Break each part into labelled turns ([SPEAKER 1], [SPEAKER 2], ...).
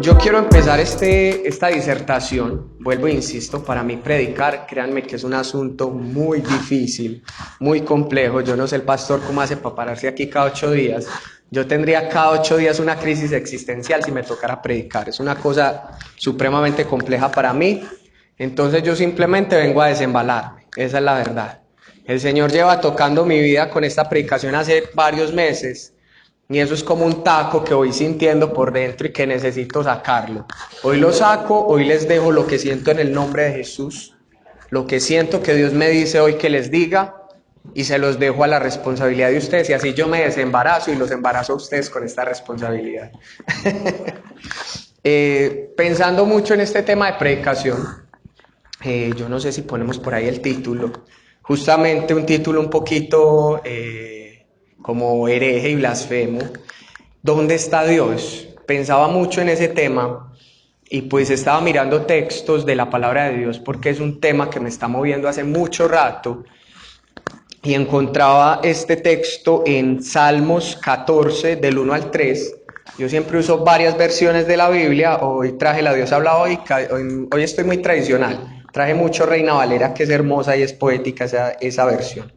[SPEAKER 1] Yo quiero empezar esta disertación, vuelvo e insisto, para mí predicar, créanme que es un asunto muy difícil, muy complejo. Yo no sé el pastor cómo hace para pararse aquí cada 8 días. Yo tendría cada 8 días una crisis existencial si me tocara predicar. Es una cosa supremamente compleja para mí. Entonces yo simplemente vengo a desembalarme, esa es la verdad. El Señor lleva tocando mi vida con esta predicación hace varios meses. Y eso es como un taco que voy sintiendo por dentro y que necesito sacarlo. Hoy lo saco, hoy les dejo lo que siento en el nombre de Jesús, lo que siento que Dios me dice hoy que les diga, y se los dejo a la responsabilidad de ustedes, y así yo me desembarazo y los embarazo a ustedes con esta responsabilidad. Pensando mucho en este tema de predicación, yo no sé si ponemos por ahí el título, justamente un título un poquito como hereje y blasfemo. ¿Dónde está Dios? Pensaba mucho en ese tema y pues estaba mirando textos de la palabra de Dios porque es un tema que me está moviendo hace mucho rato y encontraba este texto en Salmos 14 del 1 al 3. Yo siempre uso varias versiones de la Biblia, hoy traje la Dios habla hoy estoy muy tradicional, traje mucho Reina Valera que es hermosa y es poética esa versión.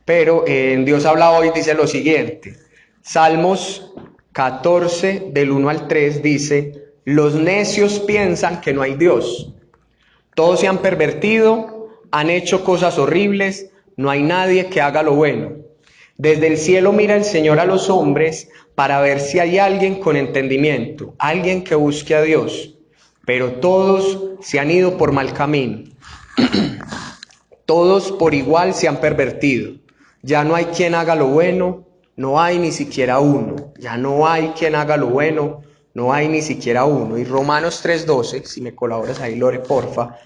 [SPEAKER 1] Pero en Dios habla hoy dice lo siguiente, Salmos 14 del 1 al 3 dice, los necios piensan que no hay Dios, todos se han pervertido, han hecho cosas horribles, no hay nadie que haga lo bueno. Desde el cielo mira el Señor a los hombres para ver si hay alguien con entendimiento, alguien que busque a Dios. Pero todos se han ido por mal camino. Todos por igual se han pervertido. Ya no hay quien haga lo bueno, no hay ni siquiera uno. Ya no hay quien haga lo bueno, no hay ni siquiera uno. Y Romanos 3:12, si me colaboras ahí, Lore, porfa,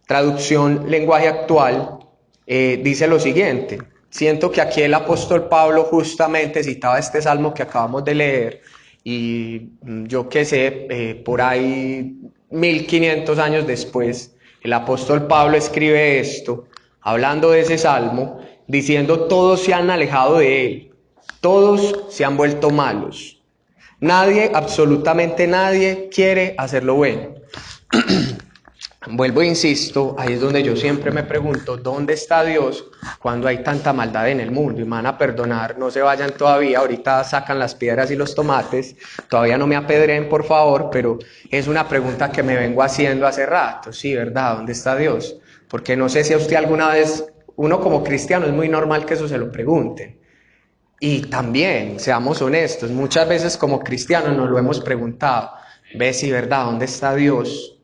[SPEAKER 1] traducción lenguaje actual, dice lo siguiente. Siento que aquí el apóstol Pablo justamente citaba este salmo que acabamos de leer y yo qué sé, por ahí 1500 años después, el apóstol Pablo escribe esto, hablando de ese salmo, diciendo todos se han alejado de él, todos se han vuelto malos. Nadie, absolutamente nadie, quiere hacer lo bueno. Vuelvo e insisto, ahí es donde yo siempre me pregunto, ¿dónde está Dios cuando hay tanta maldad en el mundo? Y me van a perdonar, no se vayan todavía, ahorita sacan las piedras y los tomates, todavía no me apedreen por favor, pero es una pregunta que me vengo haciendo hace rato, sí, ¿verdad? ¿Dónde está Dios? Porque no sé si a usted alguna vez, uno como cristiano es muy normal que eso se lo pregunten. Y también, seamos honestos, muchas veces como cristianos nos lo hemos preguntado, ¿ves si verdad? ¿Dónde está Dios?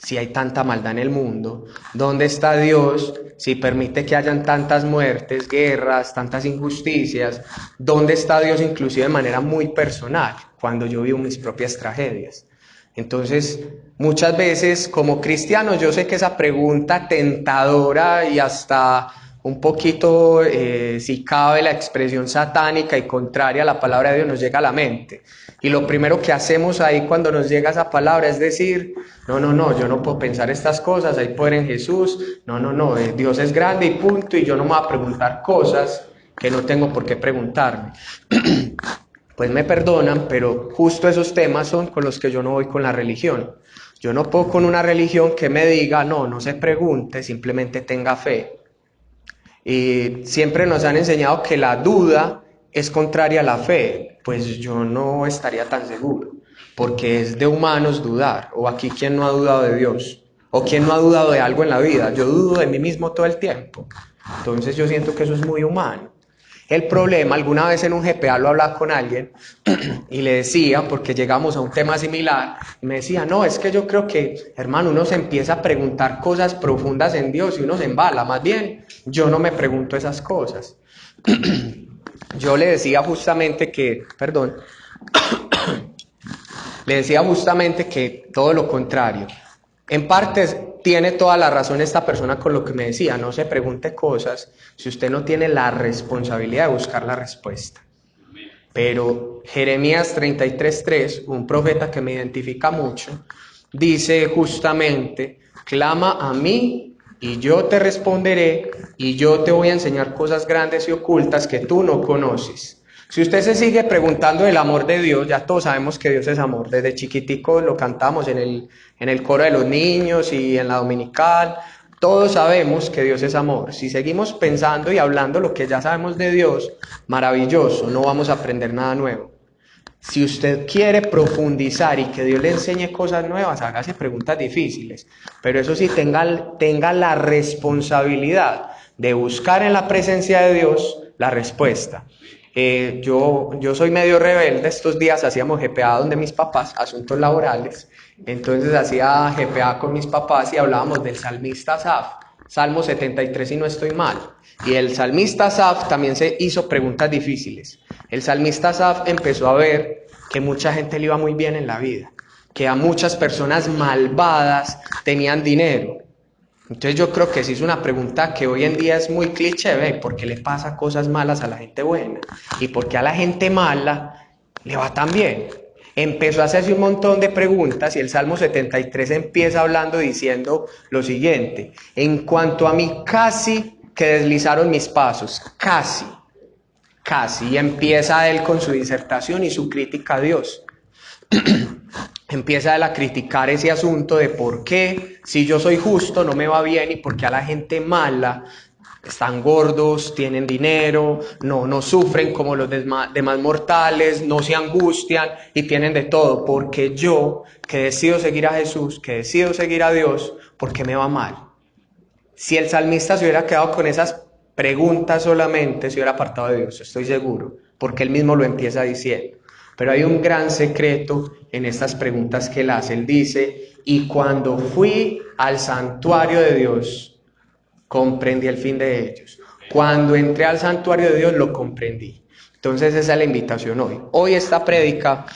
[SPEAKER 1] Si hay tanta maldad en el mundo, ¿dónde está Dios si permite que hayan tantas muertes, guerras, tantas injusticias? ¿Dónde está Dios inclusive de manera muy personal, cuando yo vivo mis propias tragedias? Entonces, muchas veces como cristianos yo sé que esa pregunta tentadora y hasta un poquito, si cabe la expresión satánica y contraria a la palabra de Dios, nos llega a la mente. Y lo primero que hacemos ahí cuando nos llega esa palabra es decir, no, yo no puedo pensar estas cosas, hay poder en Jesús, no, Dios es grande y punto, y yo no me voy a preguntar cosas que no tengo por qué preguntarme. Pues me perdonan, pero justo esos temas son con los que yo no voy con la religión. Yo no puedo con una religión que me diga, no se pregunte, simplemente tenga fe. Y siempre nos han enseñado que la duda es contraria a la fe, pues yo no estaría tan seguro, porque es de humanos dudar, o aquí quién no ha dudado de Dios, o quién no ha dudado de algo en la vida, yo dudo de mí mismo todo el tiempo, entonces yo siento que eso es muy humano. El problema, alguna vez en un GPA lo hablaba con alguien y le decía, porque llegamos a un tema similar, y me decía, no, es que yo creo que, hermano, uno se empieza a preguntar cosas profundas en Dios y uno se embala, más bien, yo no me pregunto esas cosas. Yo le decía justamente que, perdón, le decía justamente que todo lo contrario. En parte tiene toda la razón esta persona con lo que me decía, no se pregunte cosas si usted no tiene la responsabilidad de buscar la respuesta. Pero Jeremías 33:3, un profeta que me identifica mucho, dice justamente, clama a mí y yo te responderé y yo te voy a enseñar cosas grandes y ocultas que tú no conoces. Si usted se sigue preguntando el amor de Dios, ya todos sabemos que Dios es amor. Desde chiquitico lo cantamos en el coro de los niños y en la dominical. Todos sabemos que Dios es amor. Si seguimos pensando y hablando lo que ya sabemos de Dios, maravilloso, no vamos a aprender nada nuevo. Si usted quiere profundizar y que Dios le enseñe cosas nuevas, hágase preguntas difíciles. Pero eso sí, tenga la responsabilidad de buscar en la presencia de Dios la respuesta. Yo soy medio rebelde. Estos días hacíamos GPA donde mis papás, asuntos laborales. Entonces hacía GPA con mis papás y hablábamos del salmista Asaf, Salmo 73 si no estoy mal. Y el salmista Asaf también se hizo preguntas difíciles. El salmista Asaf empezó a ver que mucha gente le iba muy bien en la vida, que a muchas personas malvadas tenían dinero. Entonces yo creo que sí es una pregunta que hoy en día es muy cliché, ¿ve? ¿Por qué le pasa cosas malas a la gente buena? ¿Y por qué a la gente mala le va tan bien? Empezó a hacerse un montón de preguntas y el Salmo 73 empieza hablando diciendo lo siguiente: en cuanto a mí casi que deslizaron mis pasos, casi, y empieza él con su disertación y su crítica a Dios. Empieza él a criticar ese asunto de por qué, si yo soy justo, no me va bien, y por qué a la gente mala están gordos, tienen dinero, no sufren como los demás mortales, no se angustian y tienen de todo. Porque yo, que decido seguir a Jesús, que decido seguir a Dios, ¿por qué me va mal? Si el salmista se hubiera quedado con esas preguntas solamente, se hubiera apartado de Dios, estoy seguro, porque él mismo lo empieza diciendo. Pero hay un gran secreto en estas preguntas que él hace. Él dice: y cuando fui al santuario de Dios, comprendí el fin de ellos. Cuando entré al santuario de Dios, lo comprendí. Entonces esa es la invitación hoy. Hoy esta prédica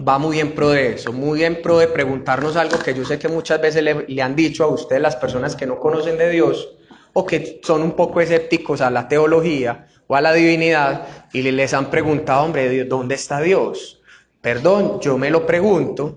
[SPEAKER 1] va muy en pro de eso, muy en pro de preguntarnos algo que yo sé que muchas veces le han dicho a ustedes las personas que no conocen de Dios o que son un poco escépticos a la teología o a la divinidad, y les han preguntado: hombre, ¿dónde está Dios? Perdón, yo me lo pregunto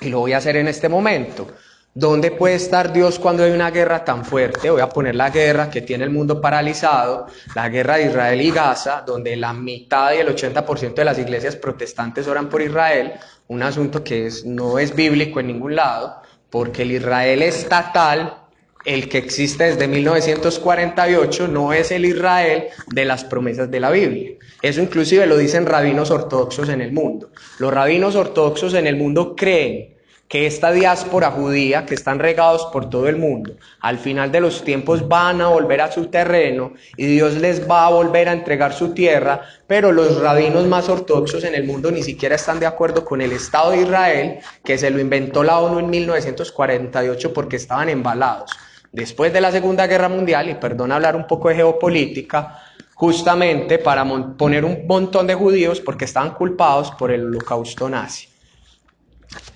[SPEAKER 1] y lo voy a hacer en este momento. ¿Dónde puede estar Dios cuando hay una guerra tan fuerte? Voy a poner la guerra que tiene el mundo paralizado, la guerra de Israel y Gaza, donde la mitad y el 80% de las iglesias protestantes oran por Israel, un asunto que no es bíblico en ningún lado, porque el Israel estatal, el que existe desde 1948, no es el Israel de las promesas de la Biblia. Eso inclusive lo dicen rabinos ortodoxos en el mundo. Los rabinos ortodoxos en el mundo creen que esta diáspora judía, que están regados por todo el mundo, al final de los tiempos van a volver a su terreno y Dios les va a volver a entregar su tierra, pero los rabinos más ortodoxos en el mundo ni siquiera están de acuerdo con el Estado de Israel, que se lo inventó la ONU en 1948 porque estaban embalados después de la Segunda Guerra Mundial, y perdón hablar un poco de geopolítica, justamente para poner un montón de judíos porque estaban culpados por el holocausto nazi.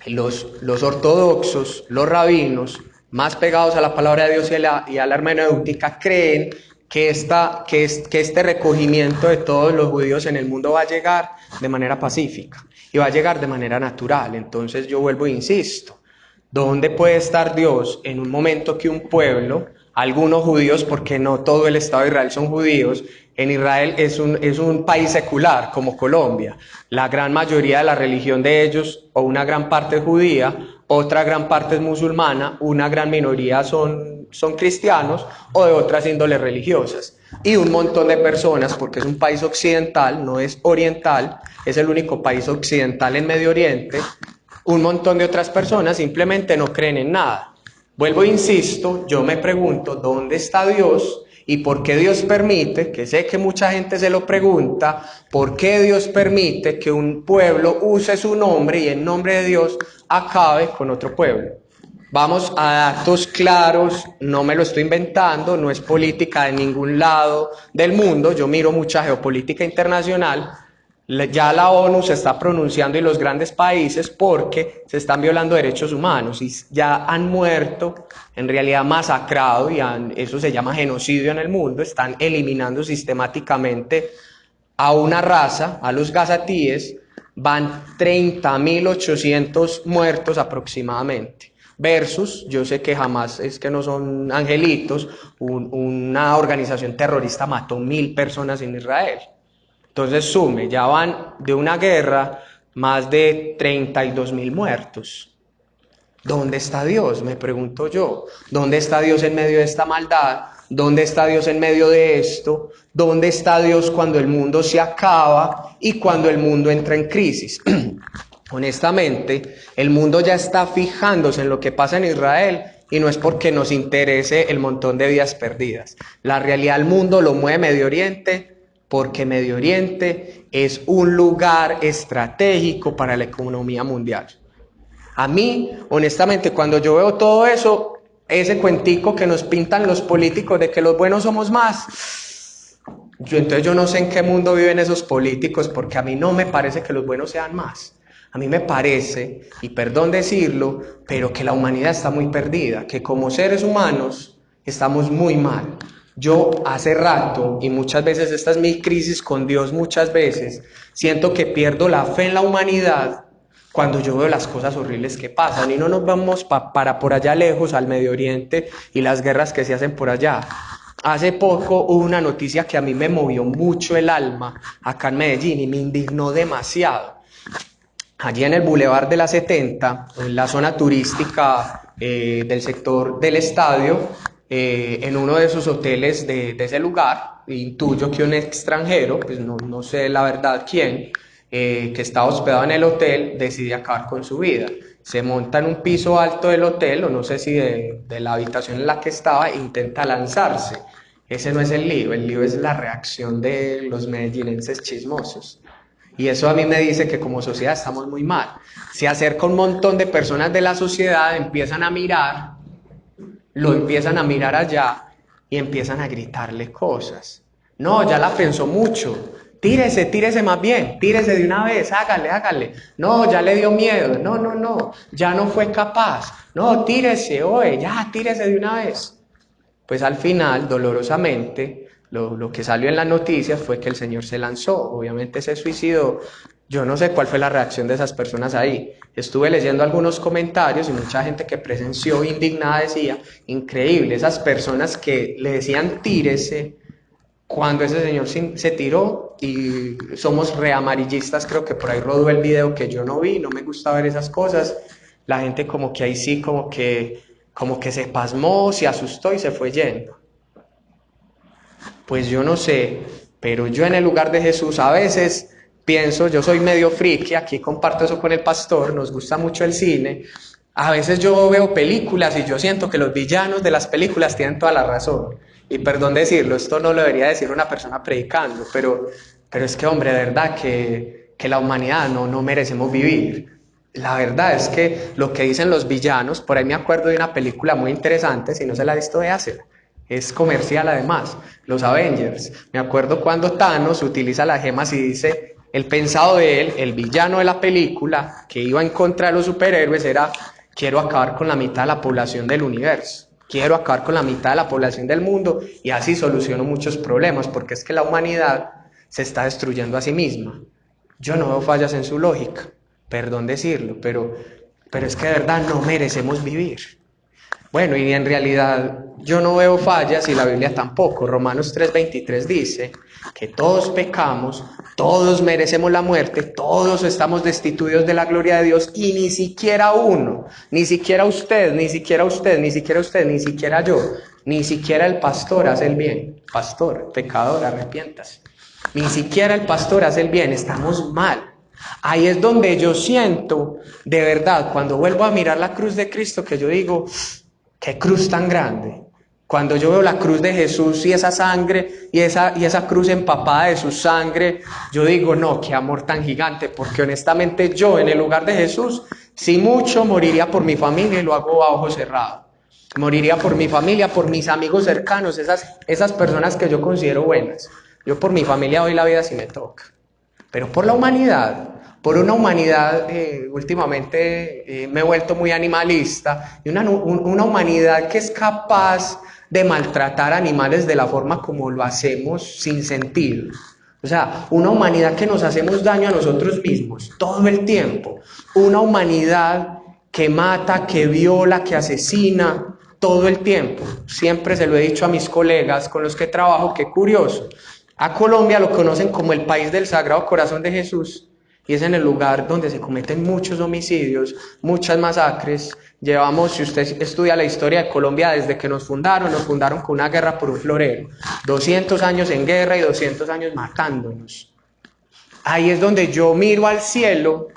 [SPEAKER 1] Los ortodoxos, los rabinos, más pegados a la palabra de Dios y a la hermenéutica, creen que este recogimiento de todos los judíos en el mundo va a llegar de manera pacífica y va a llegar de manera natural. Entonces yo vuelvo e insisto: ¿dónde puede estar Dios en un momento que un pueblo, algunos judíos, porque no todo el Estado de Israel son judíos, en Israel es un país secular como Colombia, la gran mayoría de la religión de ellos, o una gran parte es judía, otra gran parte es musulmana, una gran minoría son cristianos o de otras índoles religiosas, y un montón de personas, porque es un país occidental, no es oriental, es el único país occidental en Medio Oriente, un montón de otras personas simplemente no creen en nada. Vuelvo e insisto, yo me pregunto: ¿dónde está Dios? ¿Y por qué Dios permite, que sé que mucha gente se lo pregunta, por qué Dios permite que un pueblo use su nombre y en nombre de Dios acabe con otro pueblo? Vamos a datos claros, no me lo estoy inventando, no es política de ningún lado del mundo, yo miro mucha geopolítica internacional. Ya la ONU se está pronunciando y los grandes países porque se están violando derechos humanos y ya han muerto, en realidad masacrado, y eso se llama genocidio en el mundo. Están eliminando sistemáticamente a una raza, a los gazatíes. Van 30.800 muertos aproximadamente. Versus, yo sé que jamás es que no son angelitos, una organización terrorista mató 1.000 personas en Israel. Entonces sume, ya van de una guerra más de 32.000 muertos. ¿Dónde está Dios? Me pregunto yo. ¿Dónde está Dios en medio de esta maldad? ¿Dónde está Dios en medio de esto? ¿Dónde está Dios cuando el mundo se acaba y cuando el mundo entra en crisis? Honestamente, el mundo ya está fijándose en lo que pasa en Israel y no es porque nos interese el montón de vidas perdidas. La realidad del mundo lo mueve Medio Oriente porque Medio Oriente es un lugar estratégico para la economía mundial. A mí, honestamente, cuando yo veo todo eso, ese cuentico que nos pintan los políticos de que los buenos somos más, entonces yo no sé en qué mundo viven esos políticos, porque a mí no me parece que los buenos sean más. A mí me parece, y perdón decirlo, pero que la humanidad está muy perdida, que como seres humanos estamos muy mal. Yo hace rato, y muchas veces esta es mi crisis con Dios, muchas veces siento que pierdo la fe en la humanidad cuando yo veo las cosas horribles que pasan, y no nos vamos para por allá lejos al Medio Oriente y las guerras que se hacen por allá. Hace poco hubo una noticia que a mí me movió mucho el alma acá en Medellín y me indignó demasiado. Allí en el Boulevard de la 70, en la zona turística del sector del estadio, en uno de esos hoteles de ese lugar, intuyo que un extranjero, pues no sé la verdad quién, que estaba hospedado en el hotel, decide acabar con su vida. Se monta en un piso alto del hotel, o no sé si de la habitación en la que estaba, e intenta lanzarse. Ese no es el lío es la reacción de los medellinenses chismosos. Y eso a mí me dice que como sociedad estamos muy mal. Se acerca un montón de personas de la sociedad, empiezan a mirar, lo empiezan a mirar allá y empiezan a gritarle cosas. No, ya la pensó mucho. Tírese más bien, tírese de una vez, hágale. No, ya le dio miedo. No, ya no fue capaz. No, tírese, oye, ya, tírese de una vez. Pues al final, dolorosamente, lo que salió en las noticias fue que el señor se lanzó, obviamente se suicidó. Yo no sé cuál fue la reacción de esas personas ahí. Estuve leyendo algunos comentarios y mucha gente que presenció indignada decía, increíble, esas personas que le decían tírese cuando ese señor se tiró, y somos reamarillistas, creo que por ahí rodó el video que yo no vi, no me gusta ver esas cosas. La gente como que ahí sí, como que se pasmó, se asustó y se fue yendo. Pues yo no sé, pero yo en el lugar de Jesús a veces pienso, yo soy medio friki, aquí comparto eso con el pastor, nos gusta mucho el cine. A veces yo veo películas y yo siento que los villanos de las películas tienen toda la razón. Y perdón decirlo, esto no lo debería decir una persona predicando, pero es que, hombre, de verdad que la humanidad no merecemos vivir. La verdad es que lo que dicen los villanos, por ahí me acuerdo de una película muy interesante, si no se la ha visto, véasela. Es comercial además, los Avengers. Me acuerdo cuando Thanos utiliza las gemas y dice, el pensado de él, el villano de la película, que iba en contra de los superhéroes, era, quiero acabar con la mitad de la población del universo, quiero acabar con la mitad de la población del mundo, y así soluciono muchos problemas, porque es que la humanidad se está destruyendo a sí misma. Yo no veo fallas en su lógica, perdón decirlo, pero es que de verdad no merecemos vivir. Bueno, y en realidad yo no veo fallas y la Biblia tampoco. Romanos 3:23 dice que todos pecamos, todos merecemos la muerte, todos estamos destituidos de la gloria de Dios, y ni siquiera uno, ni siquiera usted, ni siquiera usted, ni siquiera usted, ni siquiera yo, ni siquiera el pastor hace el bien. Pastor, pecador, arrepiéntase. Ni siquiera el pastor hace el bien, estamos mal. Ahí es donde yo siento, de verdad, cuando vuelvo a mirar la cruz de Cristo, que yo digo, qué cruz tan grande. Cuando yo veo la cruz de Jesús y esa sangre y esa cruz empapada de su sangre, yo digo, no, qué amor tan gigante, porque honestamente yo en el lugar de Jesús, si mucho, moriría por mi familia, y lo hago a ojos cerrados. Moriría por mi familia, por mis amigos cercanos, esas personas que yo considero buenas. Yo por mi familia doy la vida si me toca. Pero por la humanidad, por una humanidad, últimamente me he vuelto muy animalista, y una humanidad que es capaz de maltratar animales de la forma como lo hacemos sin sentido. O sea, una humanidad que nos hacemos daño a nosotros mismos todo el tiempo. Una humanidad que mata, que viola, que asesina todo el tiempo. Siempre se lo he dicho a mis colegas con los que trabajo, qué curioso. A Colombia lo conocen como el país del Sagrado Corazón de Jesús y es en el lugar donde se cometen muchos homicidios, muchas masacres. Llevamos, si usted estudia la historia de Colombia desde que nos fundaron con una guerra por un florero, 200 años en guerra y 200 años matándonos. Ahí es donde yo miro al cielo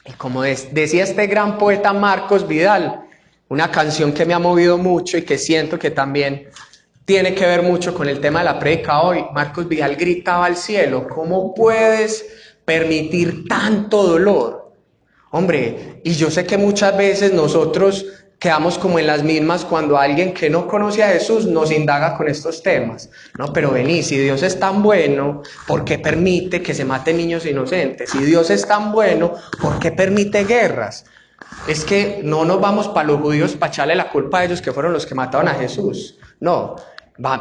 [SPEAKER 1] y como decía este gran poeta Marcos Vidal, una canción que me ha movido mucho y que siento que también tiene que ver mucho con el tema de la prédica hoy. Marcos Vidal gritaba al cielo: ¿cómo puedes permitir tanto dolor? Hombre, y yo sé que muchas veces nosotros quedamos como en las mismas cuando alguien que no conoce a Jesús nos indaga con estos temas. No, pero vení, si Dios es tan bueno, ¿por qué permite que se maten niños inocentes? Si Dios es tan bueno, ¿por qué permite guerras? Es que no nos vamos para los judíos para echarle la culpa a ellos que fueron los que mataron a Jesús. No,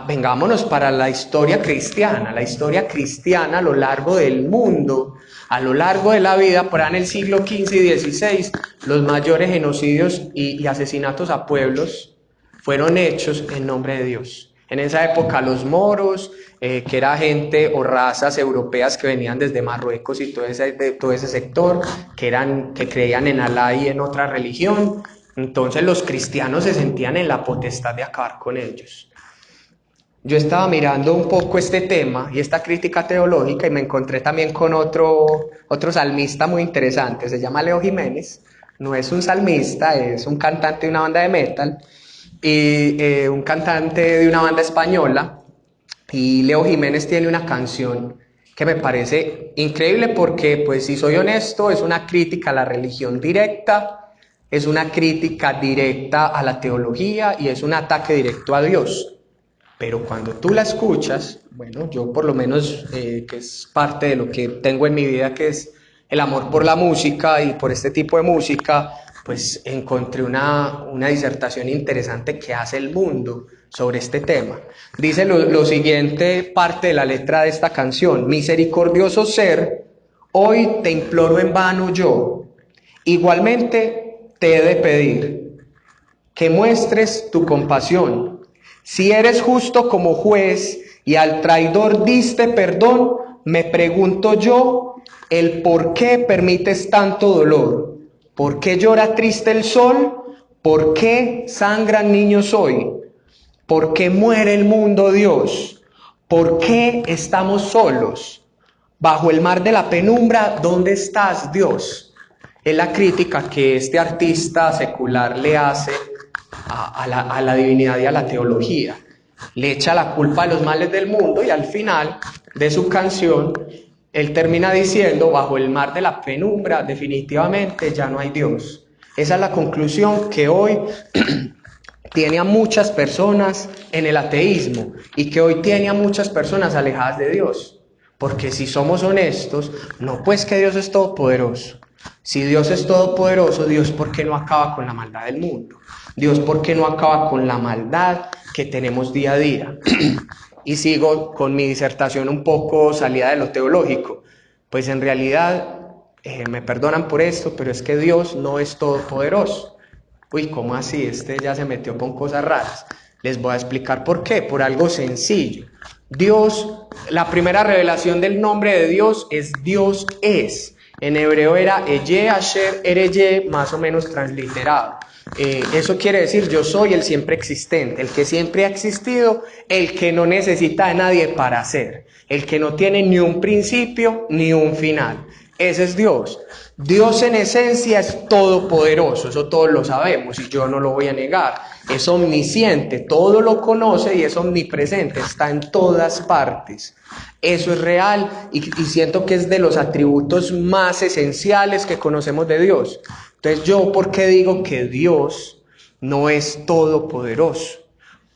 [SPEAKER 1] vengámonos para la historia cristiana. La historia cristiana a lo largo del mundo, a lo largo de la vida, por ahí en el siglo XV y XVI, los mayores genocidios y asesinatos a pueblos fueron hechos en nombre de Dios. En esa época los moros, que era gente o razas europeas que venían desde Marruecos y todo ese sector, que creían en Alá y en otra religión, entonces los cristianos se sentían en la potestad de acabar con ellos. Yo estaba mirando un poco este tema y esta crítica teológica y me encontré también con otro salmista muy interesante, se llama Leo Jiménez, no es un salmista, es un cantante de una banda de metal y un cantante de una banda española, y Leo Jiménez tiene una canción que me parece increíble porque, pues si soy honesto, es una crítica a la religión directa, es una crítica directa a la teología y es un ataque directo a Dios. Pero cuando tú la escuchas, bueno, yo por lo menos, que es parte de lo que tengo en mi vida, que es el amor por la música y por este tipo de música, pues encontré una disertación interesante que hace El Mundo sobre este tema. Dice lo siguiente, parte de la letra de esta canción: misericordioso ser, hoy te imploro en vano yo, igualmente te he de pedir que muestres tu compasión. Si eres justo como juez y al traidor diste perdón, me pregunto yo el por qué permites tanto dolor. ¿Por qué llora triste el sol? ¿Por qué sangran niños hoy? ¿Por qué muere el mundo, Dios? ¿Por qué estamos solos? Bajo el mar de la penumbra, ¿dónde estás, Dios? Es la crítica que este artista secular le hace a la divinidad y a la teología. Le echa la culpa a los males del mundo y al final de su canción él termina diciendo: bajo el mar de la penumbra definitivamente ya no hay Dios. Esa es la conclusión que hoy tiene a muchas personas en el ateísmo y que hoy tiene a muchas personas alejadas de Dios. Porque si somos honestos, no pues que Dios es todopoderoso. Si Dios es todopoderoso, Dios, ¿por qué no acaba con la maldad del mundo? Dios, ¿por qué no acaba con la maldad que tenemos día a día? Y sigo con mi disertación un poco salida de lo teológico. Pues en realidad, me perdonan por esto, pero es que Dios no es todopoderoso. Uy, ¿cómo así? Este ya se metió con cosas raras. Les voy a explicar por qué. Por algo sencillo. Dios, la primera revelación del nombre de Dios es Dios es. En hebreo era Eye, Asher, Ereye, más o menos transliterado. Eso quiere decir yo soy el siempre existente, el que siempre ha existido, el que no necesita de nadie para ser, el que no tiene ni un principio ni un final. Ese es Dios. Dios en esencia es todopoderoso, eso todos lo sabemos y yo no lo voy a negar. Es omnisciente, todo lo conoce y es omnipresente, está en todas partes. Eso es real y siento que es de los atributos más esenciales que conocemos de Dios. Entonces, ¿yo por qué digo que Dios no es todopoderoso?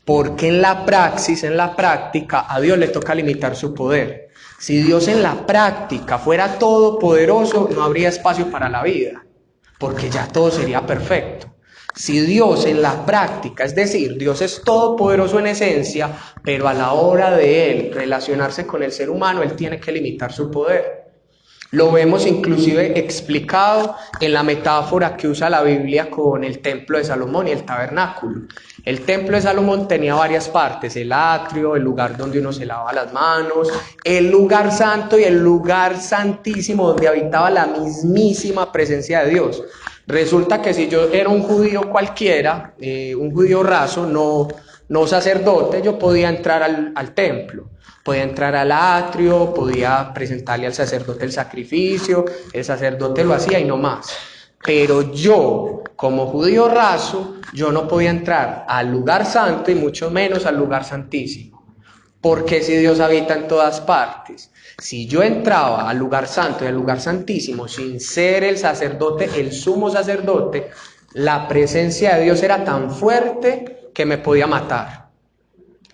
[SPEAKER 1] Porque en la praxis, en la práctica, a Dios le toca limitar su poder. Si Dios en la práctica fuera todopoderoso, no habría espacio para la vida, porque ya todo sería perfecto. Si Dios en la práctica, es decir, Dios es todopoderoso en esencia, pero a la hora de Él relacionarse con el ser humano, Él tiene que limitar su poder. Lo vemos inclusive explicado en la metáfora que usa la Biblia con el templo de Salomón y el tabernáculo. El templo de Salomón tenía varias partes: el atrio, el lugar donde uno se lava las manos, el lugar santo y el lugar santísimo donde habitaba la mismísima presencia de Dios. Resulta que si yo era un judío cualquiera, un judío raso, no sacerdote, yo podía entrar al templo. Podía entrar al atrio, podía presentarle al sacerdote el sacrificio, el sacerdote lo hacía y no más. Pero yo, como judío raso, yo no podía entrar al lugar santo y mucho menos al lugar santísimo. Porque si Dios habita en todas partes, si yo entraba al lugar santo y al lugar santísimo sin ser el sacerdote, el sumo sacerdote, la presencia de Dios era tan fuerte que me podía matar.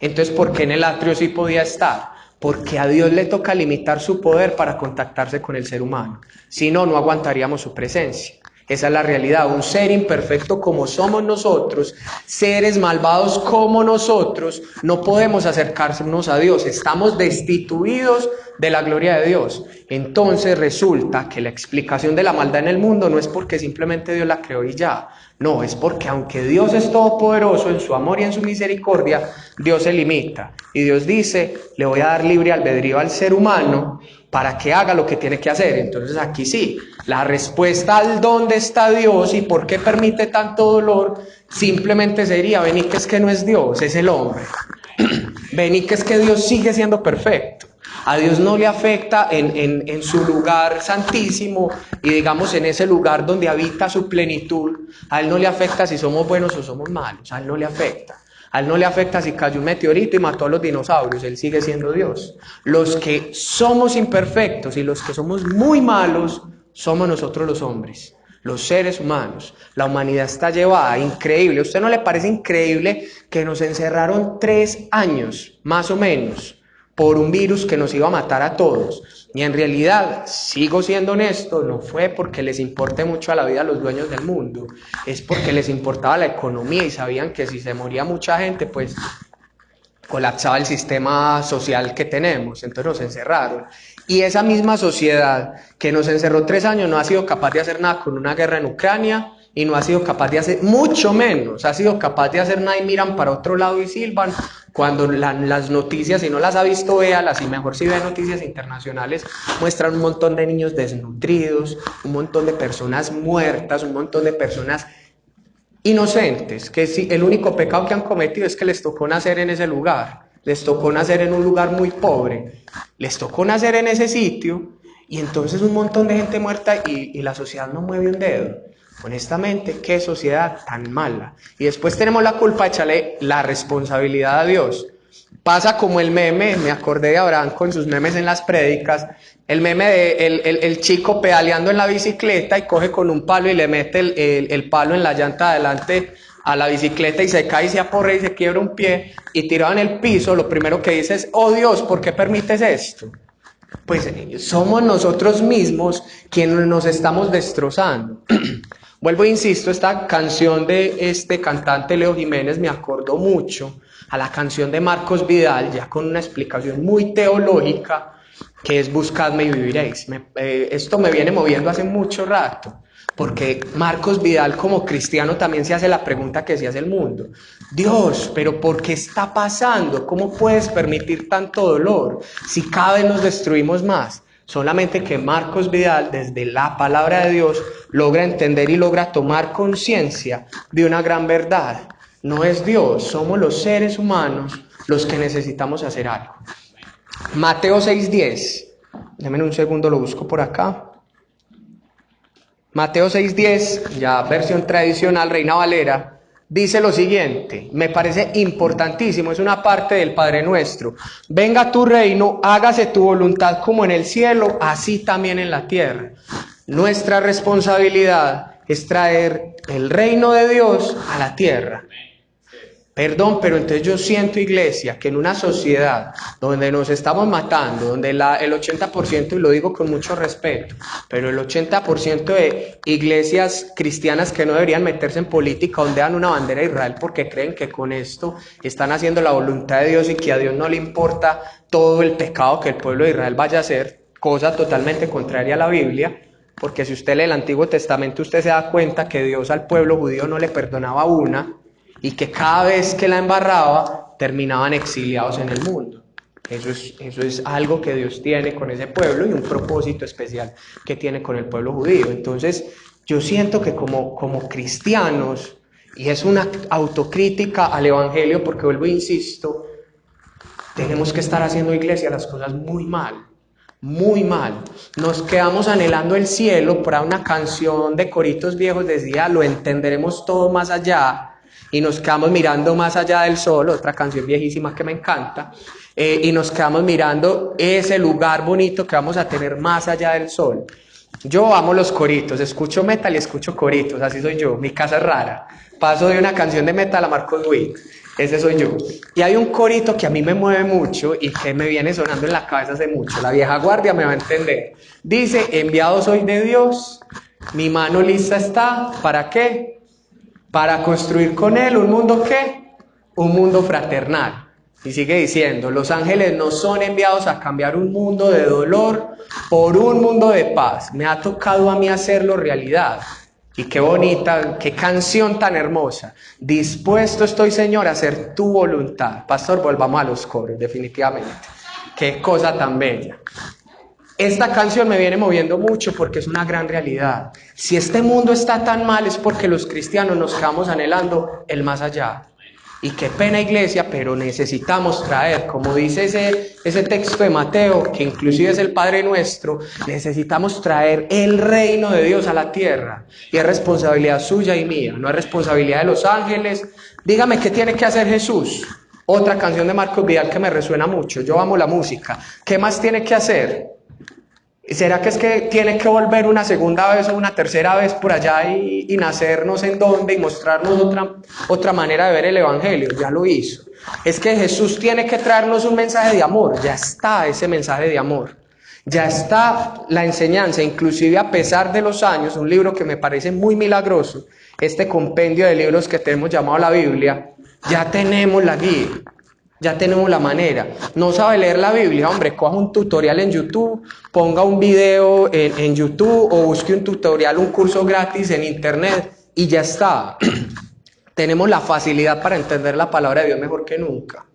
[SPEAKER 1] Entonces, ¿por qué en el atrio sí podía estar? Porque a Dios le toca limitar su poder para contactarse con el ser humano. Si no, no aguantaríamos su presencia. Esa es la realidad. Un ser imperfecto como somos nosotros, seres malvados como nosotros, no podemos acercarnos a Dios. Estamos destituidos de la gloria de Dios. Entonces resulta que la explicación de la maldad en el mundo no es porque simplemente Dios la creó y ya. No, es porque aunque Dios es todopoderoso en su amor y en su misericordia, Dios se limita. Y Dios dice, le voy a dar libre albedrío al ser humano para que haga lo que tiene que hacer. Entonces aquí sí, la respuesta al dónde está Dios y por qué permite tanto dolor, simplemente sería, vení que es que no es Dios, es el hombre. Vení que es que Dios sigue siendo perfecto. A Dios no le afecta en su lugar santísimo y digamos en ese lugar donde habita su plenitud. A Él no le afecta si somos buenos o somos malos, a Él no le afecta. A Él no le afecta si cayó un meteorito y mató a los dinosaurios, Él sigue siendo Dios. Los que somos imperfectos y los que somos muy malos somos nosotros los hombres, los seres humanos. La humanidad está llevada, increíble. ¿A usted no le parece increíble que nos encerraron 3 años, más o menos, por un virus que nos iba a matar a todos? Y en realidad, sigo siendo honesto, no fue porque les importe mucho a la vida a los dueños del mundo, es porque les importaba la economía y sabían que si se moría mucha gente, pues colapsaba el sistema social que tenemos. Entonces nos encerraron. Y esa misma sociedad que nos encerró 3 años no ha sido capaz de hacer nada con una guerra en Ucrania y no ha sido capaz de hacer, mucho menos, ha sido capaz de hacer nada y miran para otro lado y silban cuando las noticias, si no las ha visto, véalas, y mejor si ve noticias internacionales, muestran un montón de niños desnutridos, un montón de personas muertas, un montón de personas inocentes, que si el único pecado que han cometido es que les tocó nacer en ese lugar, les tocó nacer en un lugar muy pobre, les tocó nacer en ese sitio, y entonces un montón de gente muerta y la sociedad no mueve un dedo. Honestamente, qué sociedad tan mala. Y después tenemos la culpa de echarle la responsabilidad a Dios. Pasa como el meme, me acordé de Abraham con sus memes en las prédicas, el meme de el chico pedaleando en la bicicleta y coge con un palo y le mete el palo en la llanta adelante a la bicicleta y se cae y se aporrea y se quiebra un pie y tirado en el piso, lo primero que dice es, oh Dios, ¿por qué permites esto? Pues somos nosotros mismos quienes nos estamos destrozando. Vuelvo e insisto, esta canción de este cantante Leo Jiménez me acordó mucho a la canción de Marcos Vidal, ya con una explicación muy teológica, que es Buscadme y viviréis. Esto me viene moviendo hace mucho rato, porque Marcos Vidal como cristiano también se hace la pregunta que se hace el mundo. Dios, ¿pero por qué está pasando? ¿Cómo puedes permitir tanto dolor si cada vez nos destruimos más? Solamente que Marcos Vidal, desde la palabra de Dios, logra entender y logra tomar conciencia de una gran verdad. No es Dios, somos los seres humanos los que necesitamos hacer algo. Mateo 6:10. Déjenme un segundo, lo busco por acá. Mateo 6:10, ya versión tradicional, Reina Valera, dice lo siguiente, me parece importantísimo, es una parte del Padre Nuestro. Venga tu reino, hágase tu voluntad como en el cielo, así también en la tierra. Nuestra responsabilidad es traer el reino de Dios a la tierra. Perdón, pero entonces yo siento, iglesia, que en una sociedad donde nos estamos matando, donde el 80%, y lo digo con mucho respeto, pero el 80% de iglesias cristianas que no deberían meterse en política ondean una bandera de Israel porque creen que con esto están haciendo la voluntad de Dios y que a Dios no le importa todo el pecado que el pueblo de Israel vaya a hacer. cosa totalmente contraria a la Biblia, porque si usted lee el Antiguo Testamento, usted se da cuenta que Dios al pueblo judío no le perdonaba una, y que cada vez que la embarraba, terminaban exiliados en el mundo. Eso es algo que Dios tiene con ese pueblo y un propósito especial que tiene con el pueblo judío. Entonces, yo siento que como cristianos, y es una autocrítica al Evangelio, porque vuelvo e insisto, tenemos que estar haciendo, iglesia, las cosas muy mal. Muy mal. Nos quedamos anhelando el cielo. Por una canción de coritos viejos decía, lo entenderemos todo más allá, y nos quedamos mirando más allá del sol, otra canción viejísima que me encanta, y nos quedamos mirando ese lugar bonito que vamos a tener más allá del sol. Yo amo los coritos, escucho metal y escucho coritos, así soy yo, mi casa es rara. Paso de una canción de metal a Marcos Witt, ese soy yo. Y hay un corito que a mí me mueve mucho y que me viene sonando en la cabeza hace mucho, la vieja guardia me va a entender. Dice, enviado soy de Dios, mi mano lista está, ¿para qué? Para construir con él un mundo, ¿qué? Un mundo fraternal. Y sigue diciendo, los ángeles no son enviados a cambiar un mundo de dolor por un mundo de paz. Me ha tocado a mí hacerlo realidad. Y qué bonita, qué canción tan hermosa. Dispuesto estoy, Señor, a hacer tu voluntad. Pastor, volvamos a los coros, definitivamente. Qué cosa tan bella. Esta canción me viene moviendo mucho porque es una gran realidad. Si este mundo está tan mal es porque los cristianos nos quedamos anhelando el más allá. Y qué pena, iglesia, pero necesitamos traer, como dice ese texto de Mateo, que inclusive es el Padre Nuestro, necesitamos traer el reino de Dios a la tierra. Y es responsabilidad suya y mía, no es responsabilidad de los ángeles. Dígame, ¿qué tiene que hacer Jesús? Otra canción de Marcos Vidal que me resuena mucho, yo amo la música. ¿Qué más tiene que hacer? ¿Será que es que tiene que volver una segunda vez o una tercera vez por allá y nacer no sé en dónde y mostrarnos otra manera de ver el Evangelio? Ya lo hizo. Es que Jesús tiene que traernos un mensaje de amor. Ya está ese mensaje de amor. Ya está la enseñanza, inclusive a pesar de los años, un libro que me parece muy milagroso, este compendio de libros que tenemos llamado la Biblia, ya tenemos la guía. Ya tenemos la manera. No sabe leer la Biblia, hombre, coja un tutorial en YouTube, ponga un video en YouTube o busque un tutorial, un curso gratis en internet y ya está. Tenemos la facilidad para entender la palabra de Dios mejor que nunca.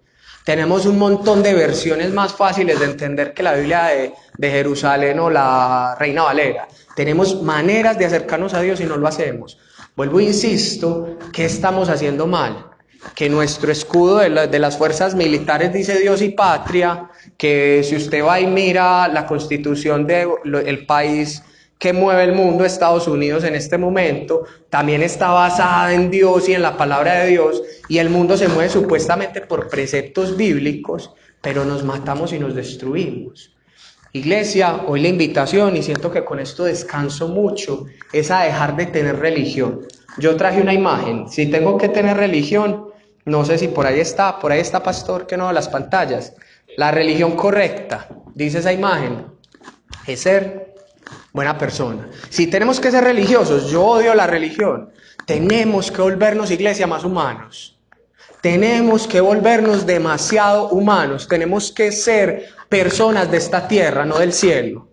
[SPEAKER 1] Tenemos un montón de versiones más fáciles de entender que la Biblia de Jerusalén o la Reina Valera. Tenemos maneras de acercarnos a Dios y no lo hacemos. Vuelvo e insisto, ¿qué estamos haciendo mal? Que nuestro escudo de las fuerzas militares dice Dios y patria, que si usted va y mira la constitución del país que mueve el mundo, Estados Unidos en este momento, también está basada en Dios y en la palabra de Dios, y el mundo se mueve supuestamente por preceptos bíblicos, pero nos matamos y nos destruimos. Iglesia, hoy la invitación, y siento que con esto descanso mucho, es a dejar de tener religión. Yo traje una imagen, si tengo que tener religión, no sé si por ahí está pastor, que no, las pantallas. La religión correcta, dice esa imagen, es ser buena persona. Si tenemos que ser religiosos, yo odio la religión, tenemos que volvernos, iglesia, más humanos. Tenemos que volvernos demasiado humanos, tenemos que ser personas de esta tierra, no del cielo.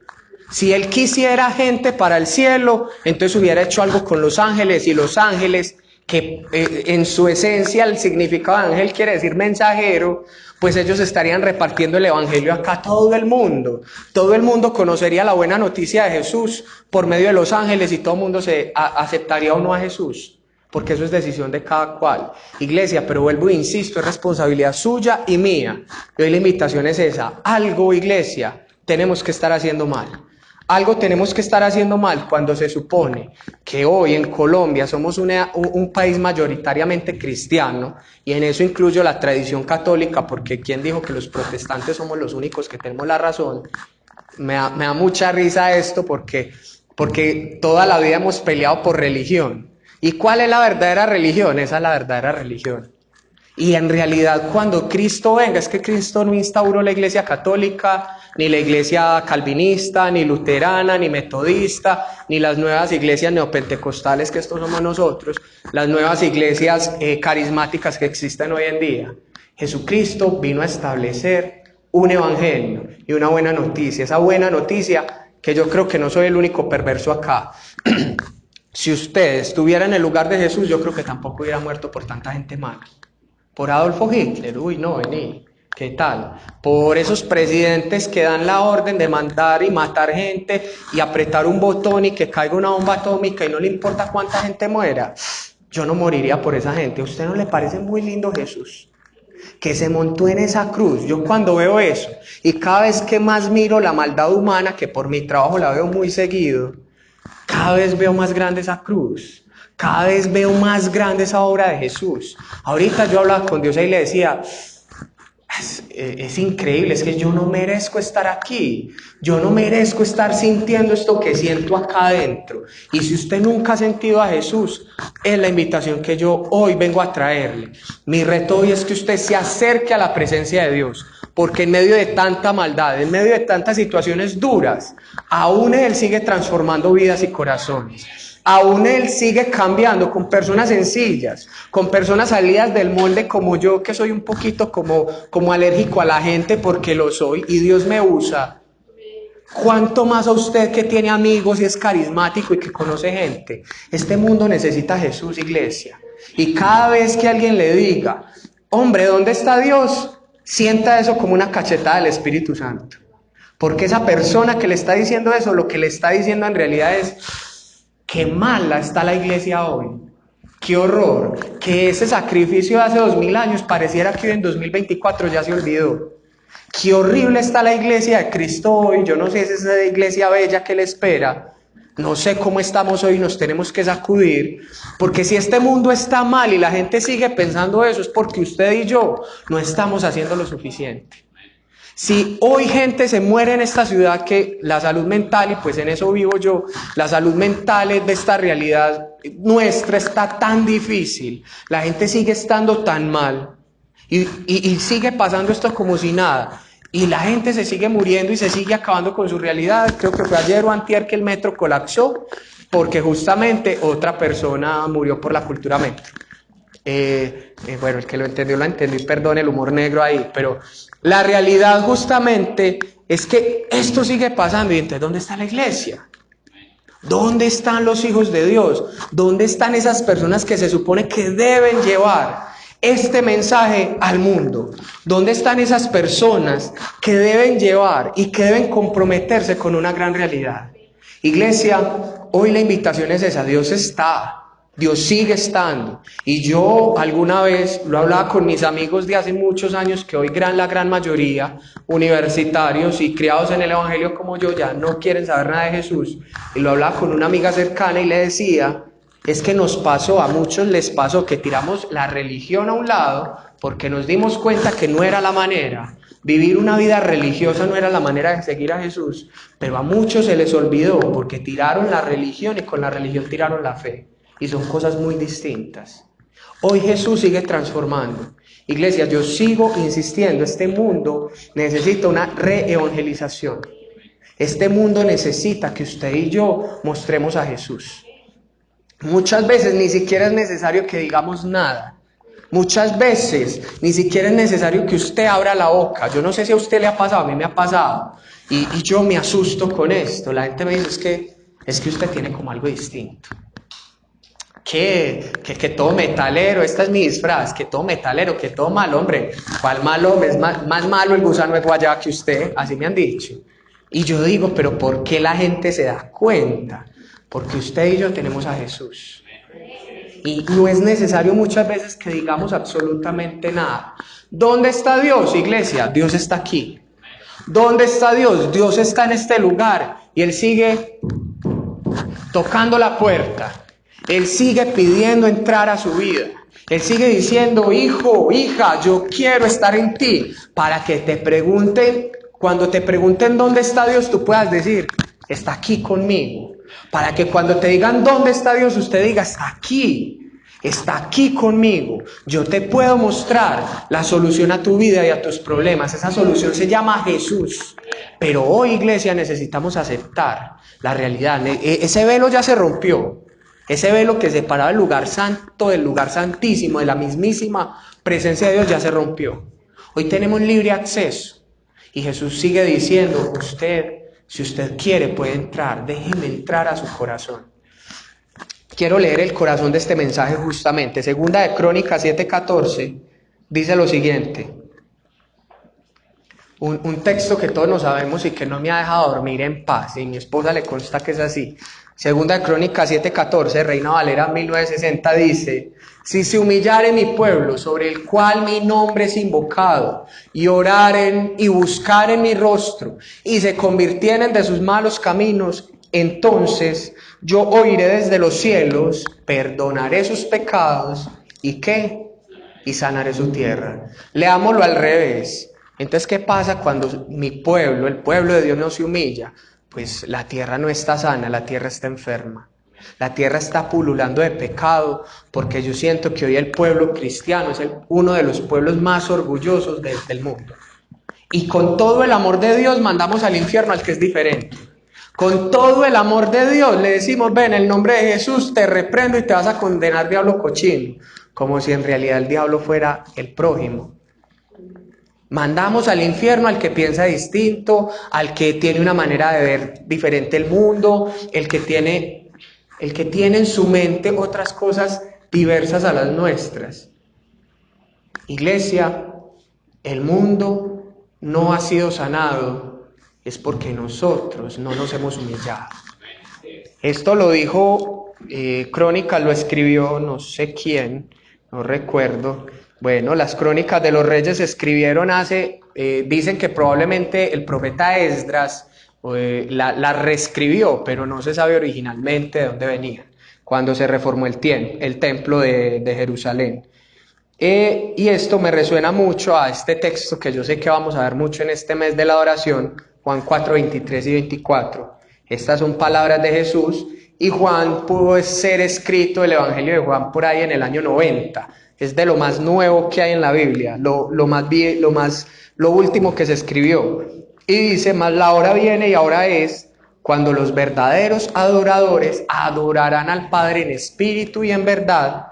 [SPEAKER 1] Si él quisiera gente para el cielo, entonces hubiera hecho algo con los ángeles, y los ángeles, que en su esencia el significado de ángel quiere decir mensajero, pues ellos estarían repartiendo el evangelio acá a todo el mundo. Todo el mundo conocería la buena noticia de Jesús por medio de los ángeles y todo el mundo se aceptaría o no a Jesús, porque eso es decisión de cada cual. Iglesia, pero vuelvo e insisto, es responsabilidad suya y mía. Y hoy la invitación es esa. Algo, iglesia, tenemos que estar haciendo mal. Algo tenemos que estar haciendo mal cuando se supone que hoy en Colombia somos un país mayoritariamente cristiano, y en eso incluyo la tradición católica, porque ¿quién dijo que los protestantes somos los únicos que tenemos la razón? Me da mucha risa esto porque toda la vida hemos peleado por religión. ¿Y cuál es la verdadera religión? Esa es la verdadera religión. Y en realidad cuando Cristo venga, es que Cristo no instauró la iglesia católica, ni la iglesia calvinista, ni luterana, ni metodista, ni las nuevas iglesias neopentecostales, que estos somos nosotros, las nuevas iglesias carismáticas que existen hoy en día. Jesucristo vino a establecer un evangelio y una buena noticia. Esa buena noticia que yo creo que no soy el único perverso acá. Si usted estuviera en el lugar de Jesús, yo creo que tampoco hubiera muerto por tanta gente mala. Por Adolfo Hitler, uy, no, vení, ¿qué tal? Por esos presidentes que dan la orden de mandar y matar gente y apretar un botón y que caiga una bomba atómica y no le importa cuánta gente muera. Yo no moriría por esa gente. ¿A usted no le parece muy lindo Jesús? Que se montó en esa cruz. Yo cuando veo eso y cada vez que más miro la maldad humana, que por mi trabajo la veo muy seguido, cada vez veo más grande esa cruz, cada vez veo más grande esa obra de Jesús. Ahorita yo hablaba con Dios y le decía, es increíble, es que yo no merezco estar aquí, yo no merezco estar sintiendo esto que siento acá adentro. Y si usted nunca ha sentido a Jesús, es la invitación que yo hoy vengo a traerle. Mi reto hoy es que usted se acerque a la presencia de Dios, porque en medio de tanta maldad, en medio de tantas situaciones duras, aún Él sigue transformando vidas y corazones. Aún Él sigue cambiando con personas sencillas, con personas salidas del molde como yo, que soy un poquito como alérgico a la gente porque lo soy, y Dios me usa. ¿Cuánto más a usted que tiene amigos y es carismático y que conoce gente? Este mundo necesita a Jesús, iglesia. Y cada vez que alguien le diga, hombre, ¿dónde está Dios?, sienta eso como una cachetada del Espíritu Santo. Porque esa persona que le está diciendo eso, lo que le está diciendo en realidad es: qué mala está la iglesia hoy, qué horror, que ese sacrificio de hace 2000 años pareciera que hoy en 2024 ya se olvidó. Qué horrible está la iglesia de Cristo hoy. Yo no sé si es esa iglesia bella que le espera, no sé cómo estamos hoy, nos tenemos que sacudir, porque si este mundo está mal y la gente sigue pensando eso, es porque usted y yo no estamos haciendo lo suficiente. Si hoy gente se muere en esta ciudad, que la salud mental, y pues en eso vivo yo, la salud mental de esta realidad nuestra está tan difícil, la gente sigue estando tan mal y sigue pasando esto como si nada, y la gente se sigue muriendo y se sigue acabando con su realidad. Creo que fue ayer o antier que el metro colapsó porque justamente otra persona murió por la cultura metro. Bueno, el que lo entendió, perdón el humor negro ahí, pero la realidad justamente es que esto sigue pasando. Y entonces, ¿dónde está la iglesia? ¿Dónde están los hijos de Dios? ¿Dónde están esas personas que se supone que deben llevar este mensaje al mundo? ¿Dónde están esas personas que deben llevar y que deben comprometerse con una gran realidad? Iglesia, hoy la invitación es esa: Dios está. Dios sigue estando. Y yo alguna vez lo hablaba con mis amigos de hace muchos años, que hoy la gran mayoría, universitarios y criados en el evangelio como yo, ya no quieren saber nada de Jesús. Y lo hablaba con una amiga cercana y le decía: es que nos pasó, a muchos les pasó que tiramos la religión a un lado porque nos dimos cuenta que no era la manera. Vivir una vida religiosa no era la manera de seguir a Jesús, pero a muchos se les olvidó porque tiraron la religión y con la religión tiraron la fe. Y son cosas muy distintas. Hoy Jesús sigue transformando. Iglesia, yo sigo insistiendo, este mundo necesita una re-evangelización. Este mundo necesita que usted y yo mostremos a Jesús. Muchas veces ni siquiera es necesario que digamos nada. Muchas veces ni siquiera es necesario que usted abra la boca. Yo no sé si a usted le ha pasado, a mí me ha pasado. Y yo me asusto con esto. La gente me dice, es que usted tiene como algo distinto. Que todo metalero, esta es mi disfraz, que todo metalero, que todo malo, hombre. ¿Cuál malo, hombre? Es más malo el gusano de guayaba que usted, así me han dicho. Y yo digo, pero ¿por qué la gente se da cuenta? Porque usted y yo tenemos a Jesús. Y no es necesario muchas veces que digamos absolutamente nada. ¿Dónde está Dios, iglesia? Dios está aquí. ¿Dónde está Dios? Dios está en este lugar. Y Él sigue tocando la puerta. Él sigue pidiendo entrar a su vida. Él sigue diciendo: hijo, hija, yo quiero estar en ti. Para que te pregunten, cuando te pregunten dónde está Dios, tú puedas decir: está aquí conmigo. Para que cuando te digan dónde está Dios, usted diga: está aquí conmigo. Yo te puedo mostrar la solución a tu vida y a tus problemas. Esa solución se llama Jesús. Pero hoy, iglesia, necesitamos aceptar la realidad. Ese velo ya se rompió. Ese velo que separaba el lugar santo del lugar santísimo, de la mismísima presencia de Dios, ya se rompió. Hoy tenemos libre acceso. Y Jesús sigue diciendo, usted, si usted quiere, puede entrar, déjeme entrar a su corazón. Quiero leer el corazón de este mensaje justamente. Segunda de Crónicas 7:14 dice lo siguiente. Un texto que todos nos sabemos y que no me ha dejado dormir en paz, y mi esposa le consta que es así. Segunda de Crónicas 7:14, Reina Valera 1960 dice: si se humillare mi pueblo, sobre el cual mi nombre es invocado, y oraren y buscaren mi rostro, y se convirtieren de sus malos caminos, entonces yo oiré desde los cielos, perdonaré sus pecados, ¿y qué? Y sanaré su tierra. Leámoslo al revés. Entonces, ¿qué pasa cuando mi pueblo, el pueblo de Dios, no se humilla? Pues la tierra no está sana, la tierra está enferma. La tierra está pululando de pecado, porque yo siento que hoy el pueblo cristiano es uno de los pueblos más orgullosos del mundo. Y con todo el amor de Dios mandamos al infierno al que es diferente. Con todo el amor de Dios le decimos, ven, en el nombre de Jesús te reprendo y te vas a condenar, diablo cochino. Como si en realidad el diablo fuera el prójimo. Mandamos al infierno al que piensa distinto, al que tiene una manera de ver diferente el mundo, el que tiene en su mente otras cosas diversas a las nuestras. Iglesia, el mundo no ha sido sanado, es porque nosotros no nos hemos humillado. Esto lo dijo Crónicas, lo escribió no sé quién, no recuerdo. Bueno, las Crónicas de los Reyes se escribieron dicen que probablemente el profeta Esdras la reescribió, pero no se sabe originalmente de dónde venía, cuando se reformó el templo de Jerusalén. Y esto me resuena mucho a este texto que yo sé que vamos a ver mucho en este mes de la adoración, Juan 4, 23 y 24. Estas son palabras de Jesús y Juan pudo ser escrito, el Evangelio de Juan, por ahí en el año 90. Es de lo más nuevo que hay en la Biblia, lo último que se escribió. Y dice, mas la hora viene y ahora es, cuando los verdaderos adoradores adorarán al Padre en espíritu y en verdad,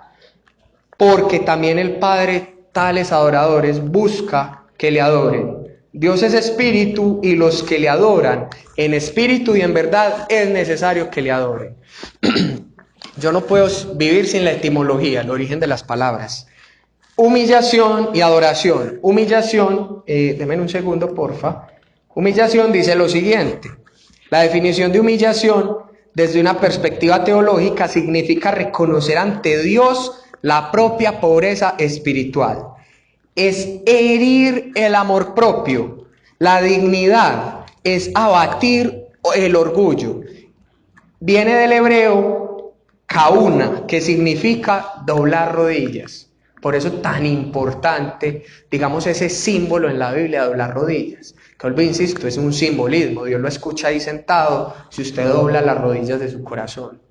[SPEAKER 1] porque también el Padre tales adoradores busca que le adoren. Dios es espíritu y los que le adoran en espíritu y en verdad es necesario que le adoren. Yo no puedo vivir sin la etimología, el origen de las palabras. Humillación y adoración. Humillación, denme un segundo, porfa. Humillación dice lo siguiente. La definición de humillación, desde una perspectiva teológica, significa reconocer ante Dios la propia pobreza espiritual. Es herir el amor propio. La dignidad es abatir el orgullo. Viene del hebreo kauna, que significa doblar rodillas. Por eso tan importante, digamos, ese símbolo en la Biblia, doblar rodillas. Que vuelvo, insisto, es un simbolismo. Dios lo escucha ahí sentado si usted dobla las rodillas de su corazón.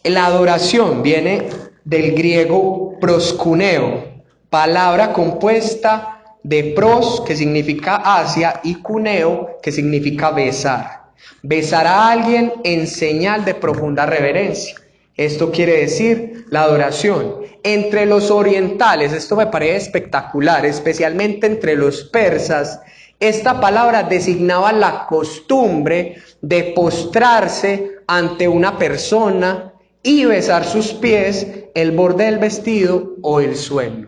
[SPEAKER 1] La adoración viene del griego proskuneo, palabra compuesta de pros, que significa hacia, y kuneo, que significa besar. Besar a alguien en señal de profunda reverencia. Esto quiere decir la adoración. Entre los orientales, esto me parece espectacular, especialmente entre los persas, esta palabra designaba la costumbre de postrarse ante una persona y besar sus pies, el borde del vestido o el suelo.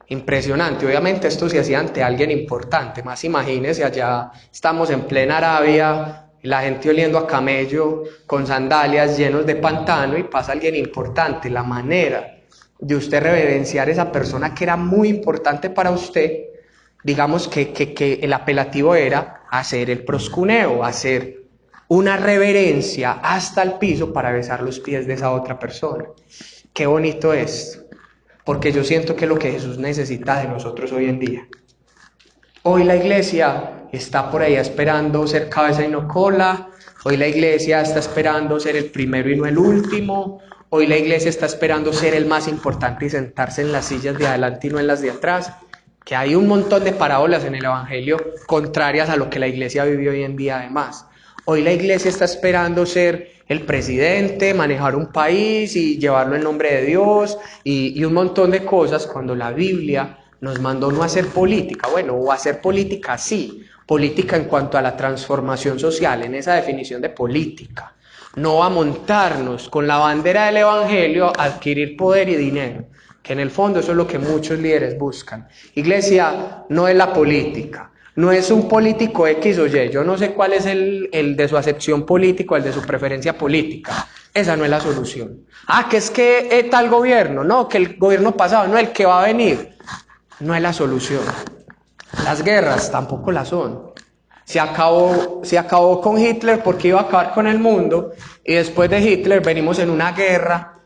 [SPEAKER 1] Impresionante, obviamente esto se hacía ante alguien importante, más imagínense, allá estamos en plena Arabia, la gente oliendo a camello, con sandalias llenos de pantano y pasa alguien importante. La manera de usted reverenciar a esa persona que era muy importante para usted, digamos que el apelativo era hacer el proscuneo, hacer una reverencia hasta el piso para besar los pies de esa otra persona. Qué bonito es, porque yo siento que es lo que Jesús necesita de nosotros hoy en día. Hoy la iglesia está por ahí esperando ser cabeza y no cola. Hoy la iglesia está esperando ser el primero y no el último. Hoy la iglesia está esperando ser el más importante y sentarse en las sillas de adelante y no en las de atrás. Que hay un montón de parábolas en el Evangelio contrarias a lo que la iglesia vive hoy en día además. Hoy la iglesia está esperando ser el presidente, manejar un país y llevarlo en nombre de Dios y un montón de cosas, cuando la Biblia nos mandó no a hacer política, bueno, o a hacer política sí, política en cuanto a la transformación social, en esa definición de política, no a montarnos con la bandera del evangelio, a adquirir poder y dinero, que en el fondo eso es lo que muchos líderes buscan. Iglesia no es la política, no es un político X o Y, yo no sé cuál es el de su acepción política, el de su preferencia política, esa no es la solución. Que es que tal gobierno, no, que el gobierno pasado, no, el que va a venir, no es la solución. Las guerras tampoco la son. Se acabó con Hitler porque iba a acabar con el mundo, y después de Hitler venimos en una guerra,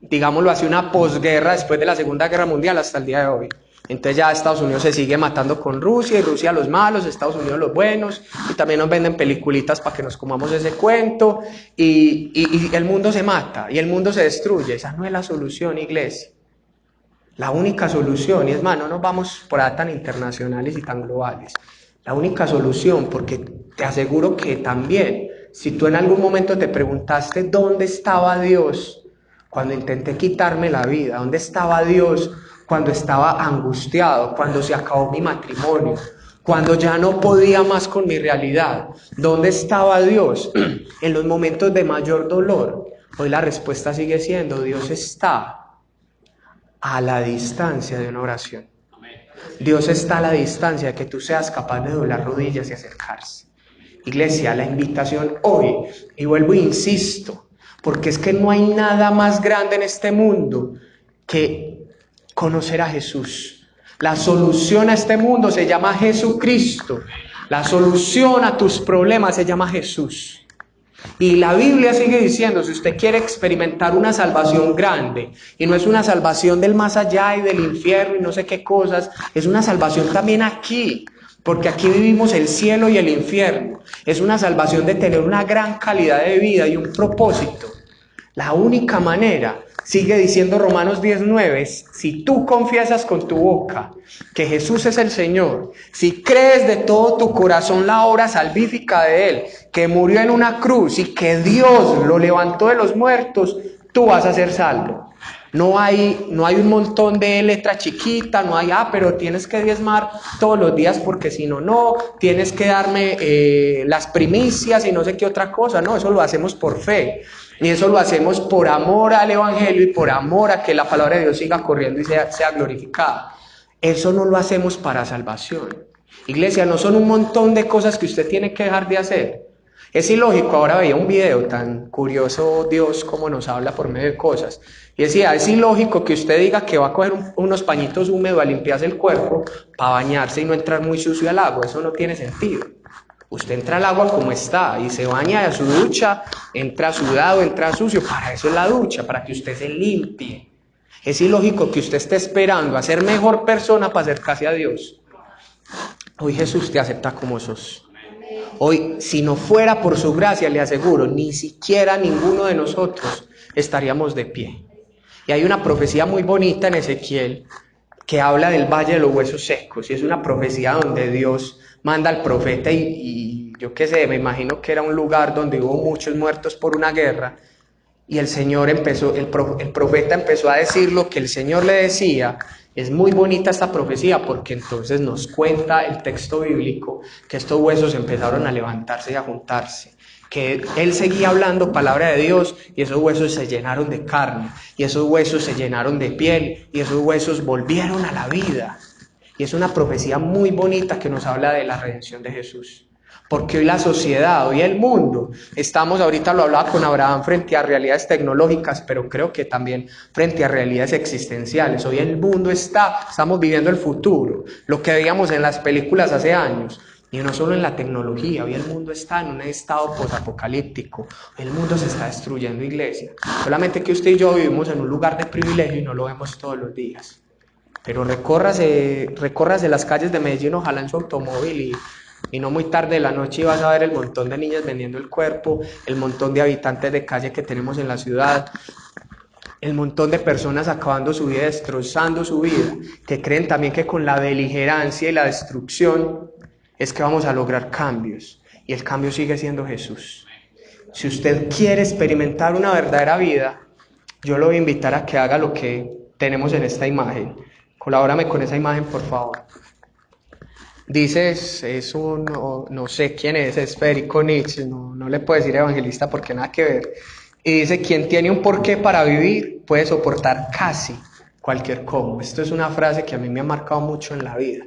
[SPEAKER 1] digámoslo así, una posguerra después de la Segunda Guerra Mundial hasta el día de hoy. Entonces ya Estados Unidos se sigue matando con Rusia, y Rusia los malos, Estados Unidos los buenos, y también nos venden peliculitas para que nos comamos ese cuento, y el mundo se mata, y el mundo se destruye. Esa no es la solución, iglesia. La única solución, y es más, no nos vamos por ahí tan internacionales y tan globales, la única solución, porque te aseguro que también, si tú en algún momento te preguntaste dónde estaba Dios cuando intenté quitarme la vida, dónde estaba Dios cuando estaba angustiado, cuando se acabó mi matrimonio, cuando ya no podía más con mi realidad, ¿dónde estaba Dios en los momentos de mayor dolor? Hoy la respuesta sigue siendo: Dios está a la distancia de una oración. Dios está a la distancia de que tú seas capaz de doblar rodillas y acercarse. Iglesia, la invitación hoy, y vuelvo e insisto, porque es que no hay nada más grande en este mundo que conocer a Jesús. La solución a este mundo se llama Jesucristo. La solución a tus problemas se llama Jesús. Y la Biblia sigue diciendo, si usted quiere experimentar una salvación grande, y no es una salvación del más allá y del infierno y no sé qué cosas, es una salvación también aquí, porque aquí vivimos el cielo y el infierno. Es una salvación de tener una gran calidad de vida y un propósito. La única manera, sigue diciendo Romanos 19, es si tú confiesas con tu boca que Jesús es el Señor, si crees de todo tu corazón la obra salvífica de Él, que murió en una cruz y que Dios lo levantó de los muertos, tú vas a ser salvo. No hay un montón de letra chiquita, no hay, pero tienes que diezmar todos los días porque si no, no, tienes que darme las primicias y no sé qué otra cosa. No, eso lo hacemos por fe. Y eso lo hacemos por amor al evangelio y por amor a que la palabra de Dios siga corriendo y sea glorificada. Eso no lo hacemos para salvación. Iglesia, no son un montón de cosas que usted tiene que dejar de hacer. Es ilógico, ahora veía un video tan curioso, Dios cómo nos habla por medio de cosas. Y decía, es ilógico que usted diga que va a coger unos pañitos húmedos a limpiarse el cuerpo para bañarse y no entrar muy sucio al agua. Eso no tiene sentido. Usted entra al agua como está y se baña a su ducha, entra sudado, entra sucio. Para eso es la ducha, para que usted se limpie. Es ilógico que usted esté esperando a ser mejor persona para acercarse a Dios. Hoy Jesús te acepta como sos. Hoy, si no fuera por su gracia, le aseguro, ni siquiera ninguno de nosotros estaríamos de pie. Y hay una profecía muy bonita en Ezequiel que habla del valle de los huesos secos, y es una profecía donde Dios manda al profeta y yo qué sé, me imagino que era un lugar donde hubo muchos muertos por una guerra, y el profeta empezó a decir lo que el Señor le decía. Es muy bonita esta profecía porque entonces nos cuenta el texto bíblico que estos huesos empezaron a levantarse y a juntarse, que él seguía hablando palabra de Dios y esos huesos se llenaron de carne, y esos huesos se llenaron de piel, y esos huesos volvieron a la vida. Y es una profecía muy bonita que nos habla de la redención de Jesús. Porque hoy la sociedad, hoy el mundo, ahorita lo hablaba con Abraham, frente a realidades tecnológicas, pero creo que también frente a realidades existenciales. Hoy el mundo estamos viviendo el futuro, lo que veíamos en las películas hace años. Y no solo en la tecnología, hoy el mundo está en un estado posapocalíptico. El mundo se está destruyendo, iglesia. Solamente que usted y yo vivimos en un lugar de privilegio y no lo vemos todos los días. Pero recórrase las calles de Medellín, ojalá en su automóvil, y no muy tarde de la noche vas a ver el montón de niñas vendiendo el cuerpo, el montón de habitantes de calle que tenemos en la ciudad, el montón de personas acabando su vida, destrozando su vida, que creen también que con la beligerancia y la destrucción es que vamos a lograr cambios, y el cambio sigue siendo Jesús. Si usted quiere experimentar una verdadera vida, yo lo voy a invitar a que haga lo que tenemos en esta imagen. Colabórame con esa imagen, por favor. Dices, no sé quién es Federico Nietzsche, no le puedo decir evangelista porque nada que ver. Y dice, quien tiene un porqué para vivir puede soportar casi cualquier cómo. Esto es una frase que a mí me ha marcado mucho en la vida,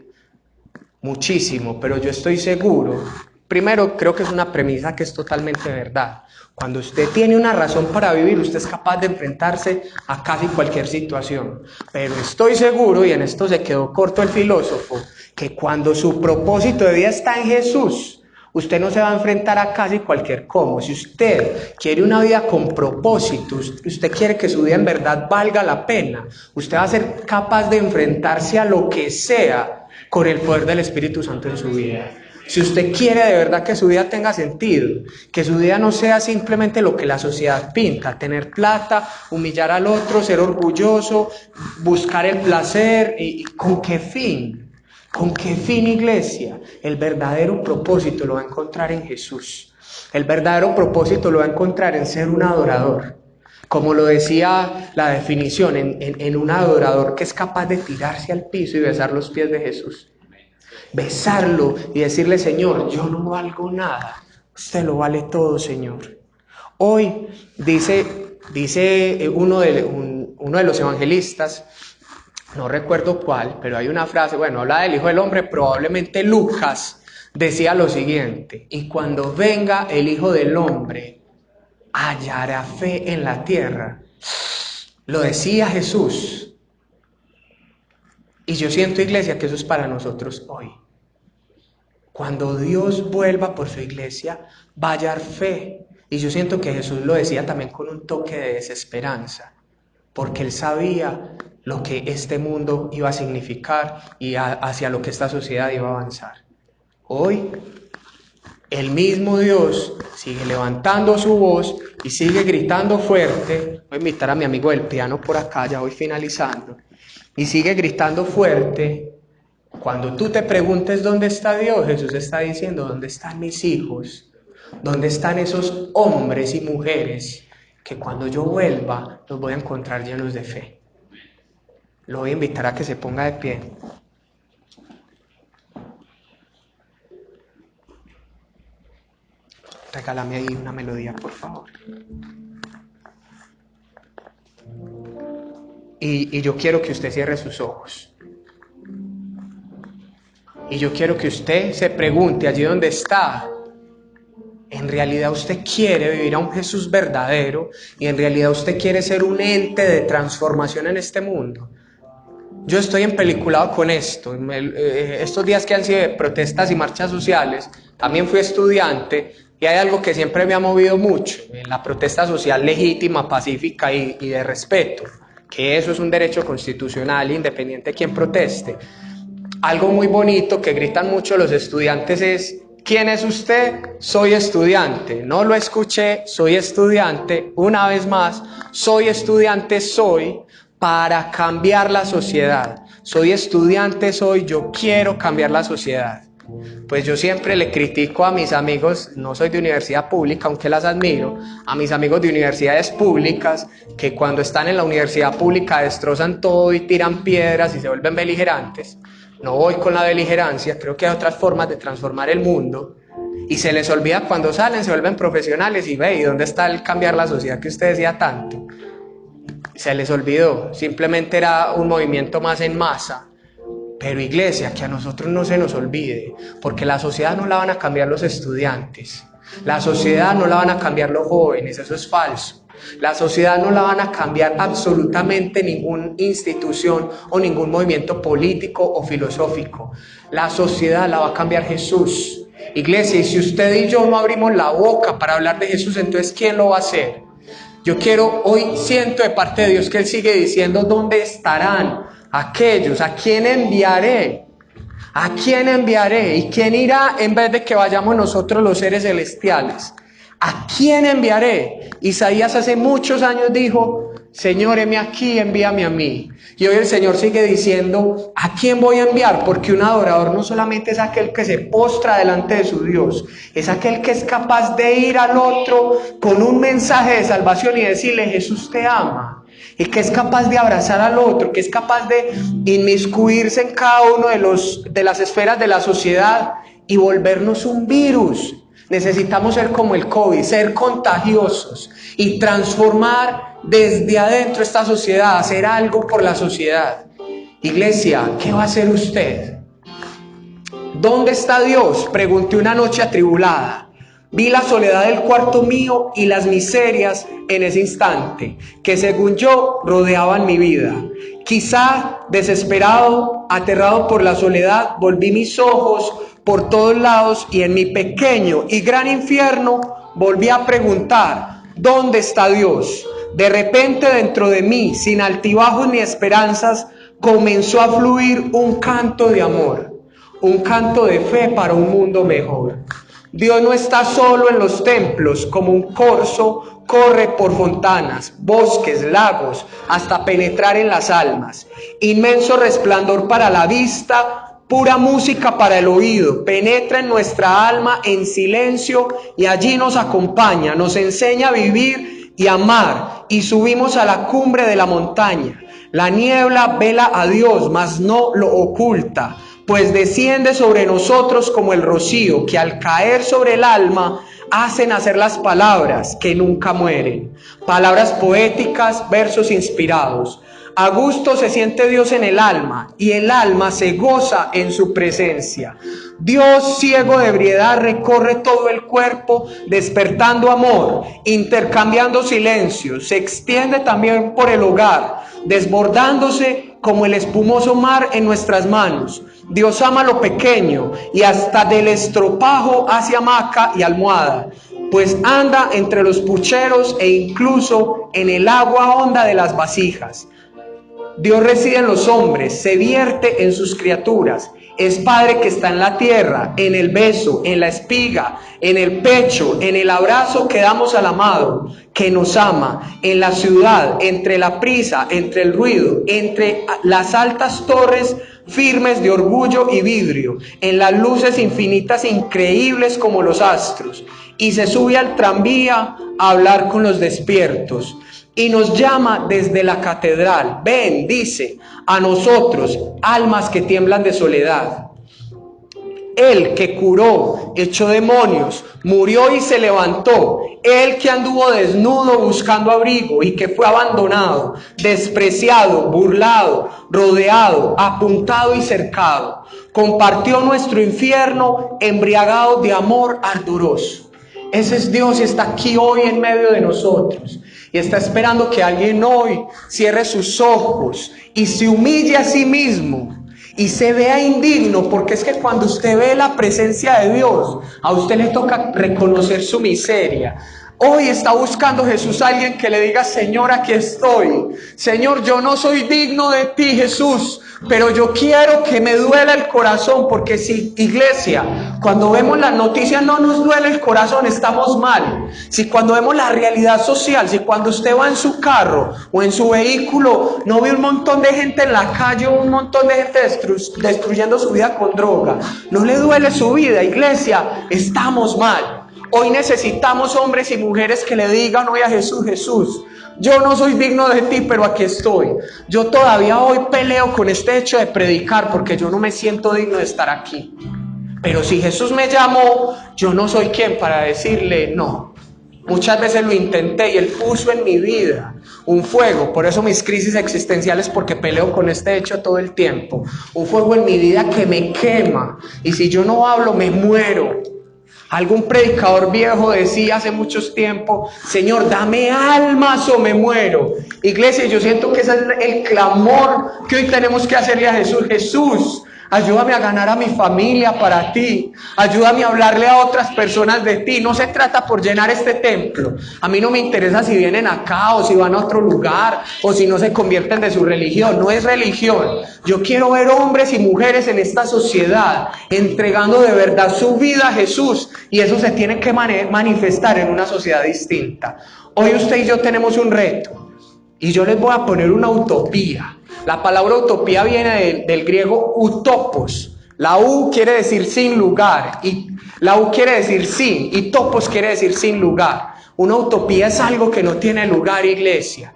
[SPEAKER 1] muchísimo, pero yo estoy seguro, primero creo que es una premisa que es totalmente verdad. Cuando usted tiene una razón para vivir, usted es capaz de enfrentarse a casi cualquier situación. Pero estoy seguro, y en esto se quedó corto el filósofo, que cuando su propósito de vida está en Jesús, usted no se va a enfrentar a casi cualquier cómo. Si usted quiere una vida con propósitos, usted quiere que su vida en verdad valga la pena, usted va a ser capaz de enfrentarse a lo que sea con el poder del Espíritu Santo en su vida. Si usted quiere de verdad que su vida tenga sentido, que su vida no sea simplemente lo que la sociedad pinta, tener plata, humillar al otro, ser orgulloso, buscar el placer, ¿y con qué fin? ¿Con qué fin, iglesia? El verdadero propósito lo va a encontrar en Jesús. El verdadero propósito lo va a encontrar en ser un adorador. Como lo decía la definición, en un adorador que es capaz de tirarse al piso y besar los pies de Jesús. Besarlo y decirle, Señor, yo no valgo nada, usted lo vale todo, Señor. Hoy dice uno de los evangelistas, no recuerdo cuál, pero hay una frase, bueno, habla del Hijo del Hombre, probablemente Lucas decía lo siguiente: y cuando venga el Hijo del Hombre, hallará fe en la tierra. Lo decía Jesús. Y yo siento, iglesia, que eso es para nosotros hoy. Cuando Dios vuelva por su iglesia, va a hallar fe. Y yo siento que Jesús lo decía también con un toque de desesperanza, porque Él sabía lo que este mundo iba a significar y hacia lo que esta sociedad iba a avanzar. Hoy, el mismo Dios sigue levantando su voz y sigue gritando fuerte. Voy a invitar a mi amigo del piano por acá, ya voy finalizando. Y sigue gritando fuerte. Cuando tú te preguntes dónde está Dios, Jesús está diciendo, ¿dónde están mis hijos? ¿Dónde están esos hombres y mujeres que cuando yo vuelva los voy a encontrar llenos de fe? Lo voy a invitar a que se ponga de pie. Regálame ahí una melodía, por favor. Y yo quiero que usted cierre sus ojos. Y yo quiero que usted se pregunte allí donde está, ¿en realidad usted quiere vivir a un Jesús verdadero? ¿Y en realidad usted quiere ser un ente de transformación en este mundo? Yo estoy empeliculado con esto. Estos días que han sido de protestas y marchas sociales, también fui estudiante y hay algo que siempre me ha movido mucho, la protesta social legítima, pacífica y de respeto, que eso es un derecho constitucional, independiente de quien proteste. Algo muy bonito que gritan mucho los estudiantes es: ¿quién es usted? Soy estudiante. No lo escuché, soy estudiante. Una vez más, soy estudiante, soy para cambiar la sociedad. Soy estudiante, yo quiero cambiar la sociedad. Pues yo siempre le critico a mis amigos, no soy de universidad pública, aunque las admiro, a mis amigos de universidades públicas, que cuando están en la universidad pública destrozan todo y tiran piedras y se vuelven beligerantes. No voy con la beligerancia, creo que hay otras formas de transformar el mundo. Y se les olvida cuando salen, se vuelven profesionales y ve, ¿y dónde está el cambiar la sociedad que usted decía tanto? Se les olvidó, simplemente era un movimiento más en masa. Pero iglesia, que a nosotros no se nos olvide, porque la sociedad no la van a cambiar los estudiantes, la sociedad no la van a cambiar los jóvenes, eso es falso. La sociedad no la van a cambiar absolutamente ninguna institución o ningún movimiento político o filosófico. La sociedad la va a cambiar Jesús. Iglesia, y si usted y yo no abrimos la boca para hablar de Jesús, entonces ¿quién lo va a hacer? Yo quiero, hoy siento de parte de Dios que Él sigue diciendo: ¿dónde estarán aquellos? ¿A quién enviaré? ¿A quién enviaré? ¿Y quién irá en vez de que vayamos nosotros los seres celestiales? ¿A quién enviaré? Isaías hace muchos años dijo: Señor, heme aquí, envíame a mí. Y hoy el Señor sigue diciendo: ¿a quién voy a enviar? Porque un adorador no solamente es aquel que se postra delante de su Dios, es aquel que es capaz de ir al otro con un mensaje de salvación y decirle: Jesús te ama. y que es capaz de abrazar al otro, que es capaz de inmiscuirse en cada uno de las esferas de la sociedad y volvernos un virus. Necesitamos ser como el COVID, ser contagiosos y transformar desde adentro esta sociedad, hacer algo por la sociedad. Iglesia, ¿qué va a hacer usted? ¿Dónde está Dios?, pregunté una noche atribulada. Vi la soledad del cuarto mío y las miserias en ese instante, que según yo rodeaban mi vida. Quizá desesperado, aterrado por la soledad, volví mis ojos por todos lados y en mi pequeño y gran infierno volví a preguntar, ¿dónde está Dios? De repente dentro de mí, sin altibajos ni esperanzas, comenzó a fluir un canto de amor, un canto de fe para un mundo mejor. Dios no está solo en los templos, como un corzo corre por fontanas, bosques, lagos, hasta penetrar en las almas. Inmenso resplandor para la vista, pura música para el oído, penetra en nuestra alma en silencio y allí nos acompaña, nos enseña a vivir y amar, y subimos a la cumbre de la montaña. La niebla vela a Dios, mas no lo oculta, pues desciende sobre nosotros como el rocío, que al caer sobre el alma hace nacer las palabras que nunca mueren. Palabras poéticas, versos inspirados. A gusto se siente Dios en el alma, y el alma se goza en su presencia. Dios, ciego de ebriedad, recorre todo el cuerpo, despertando amor, intercambiando silencios. Se extiende también por el hogar, desbordándose como el espumoso mar en nuestras manos. Dios ama lo pequeño y hasta del estropajo hace hamaca y almohada, pues anda entre los pucheros e incluso en el agua honda de las vasijas. Dios reside en los hombres, se vierte en sus criaturas. Es Padre que está en la tierra, en el beso, en la espiga, en el pecho, en el abrazo que damos al amado, que nos ama, en la ciudad, entre la prisa, entre el ruido, entre las altas torres firmes de orgullo y vidrio, en las luces infinitas increíbles como los astros, y se sube al tranvía a hablar con los despiertos. Y nos llama desde la catedral. Ven, dice, a nosotros, almas que tiemblan de soledad. Él que curó, echó demonios, murió y se levantó. Él que anduvo desnudo buscando abrigo y que fue abandonado, despreciado, burlado, rodeado, apuntado y cercado. Compartió nuestro infierno, embriagado de amor ardoroso. Ese es Dios y está aquí hoy en medio de nosotros. Y está esperando que alguien hoy cierre sus ojos y se humille a sí mismo y se vea indigno, porque es que cuando usted ve la presencia de Dios, a usted le toca reconocer su miseria. Hoy está buscando Jesús a alguien que le diga: Señor, aquí estoy. Señor, yo no soy digno de ti, Jesús, pero yo quiero que me duela el corazón, porque si, iglesia, cuando vemos las noticias no nos duele el corazón, estamos mal. Si cuando vemos la realidad social, si cuando usted va en su carro o en su vehículo no ve un montón de gente en la calle, un montón de gente destruyendo su vida con droga, no le duele su vida, iglesia, estamos mal. Hoy necesitamos hombres y mujeres que le digan hoy a Jesús: Jesús, yo no soy digno de ti, pero aquí estoy. Yo todavía hoy peleo con este hecho de predicar, porque yo no me siento digno de estar aquí. Pero si Jesús me llamó, yo no soy quien para decirle no. Muchas veces lo intenté y Él puso en mi vida un fuego. Por eso mis crisis existenciales, porque peleo con este hecho todo el tiempo. Un fuego en mi vida que me quema. Y si yo no hablo, me muero. Algún predicador viejo decía hace muchos tiempos: Señor, dame almas o me muero. Iglesia, yo siento que ese es el clamor que hoy tenemos que hacerle a Jesús. Jesús, ayúdame a ganar a mi familia para ti. Ayúdame a hablarle a otras personas de ti. No se trata por llenar este templo. A mí no me interesa si vienen acá o si van a otro lugar o si no se convierten de su religión. No es religión. Yo quiero ver hombres y mujeres en esta sociedad entregando de verdad su vida a Jesús, y eso se tiene que manifestar en una sociedad distinta. Hoy usted y yo tenemos un reto, y yo les voy a poner una utopía. La palabra utopía viene del griego utopos. La U quiere decir sin lugar, y la U quiere decir sin, y topos quiere decir sin lugar. Una utopía es algo que no tiene lugar, iglesia.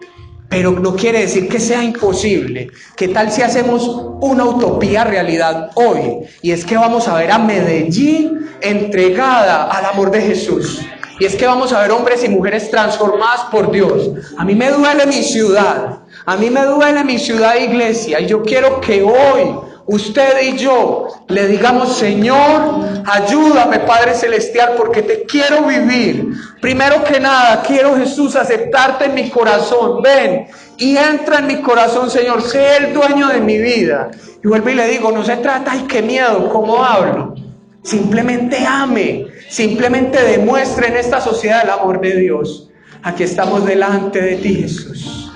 [SPEAKER 1] pero no quiere decir que sea imposible. ¿Qué tal si hacemos una utopía realidad hoy? Y es que vamos a ver a Medellín entregada al amor de Jesús. Y es que vamos a ver hombres y mujeres transformadas por Dios. A mí me duele mi ciudad. A mí me duele mi ciudad, iglesia. Y yo quiero que hoy usted y yo le digamos: Señor, ayúdame, Padre Celestial, porque te quiero vivir. Primero que nada, quiero, Jesús, aceptarte en mi corazón. Ven y entra en mi corazón, Señor. Sé el dueño de mi vida. Y vuelvo y le digo: no se trata, ay, qué miedo, ¿cómo hablo? Simplemente ame, simplemente demuestre en esta sociedad el amor de Dios. Aquí estamos delante de ti, Jesús.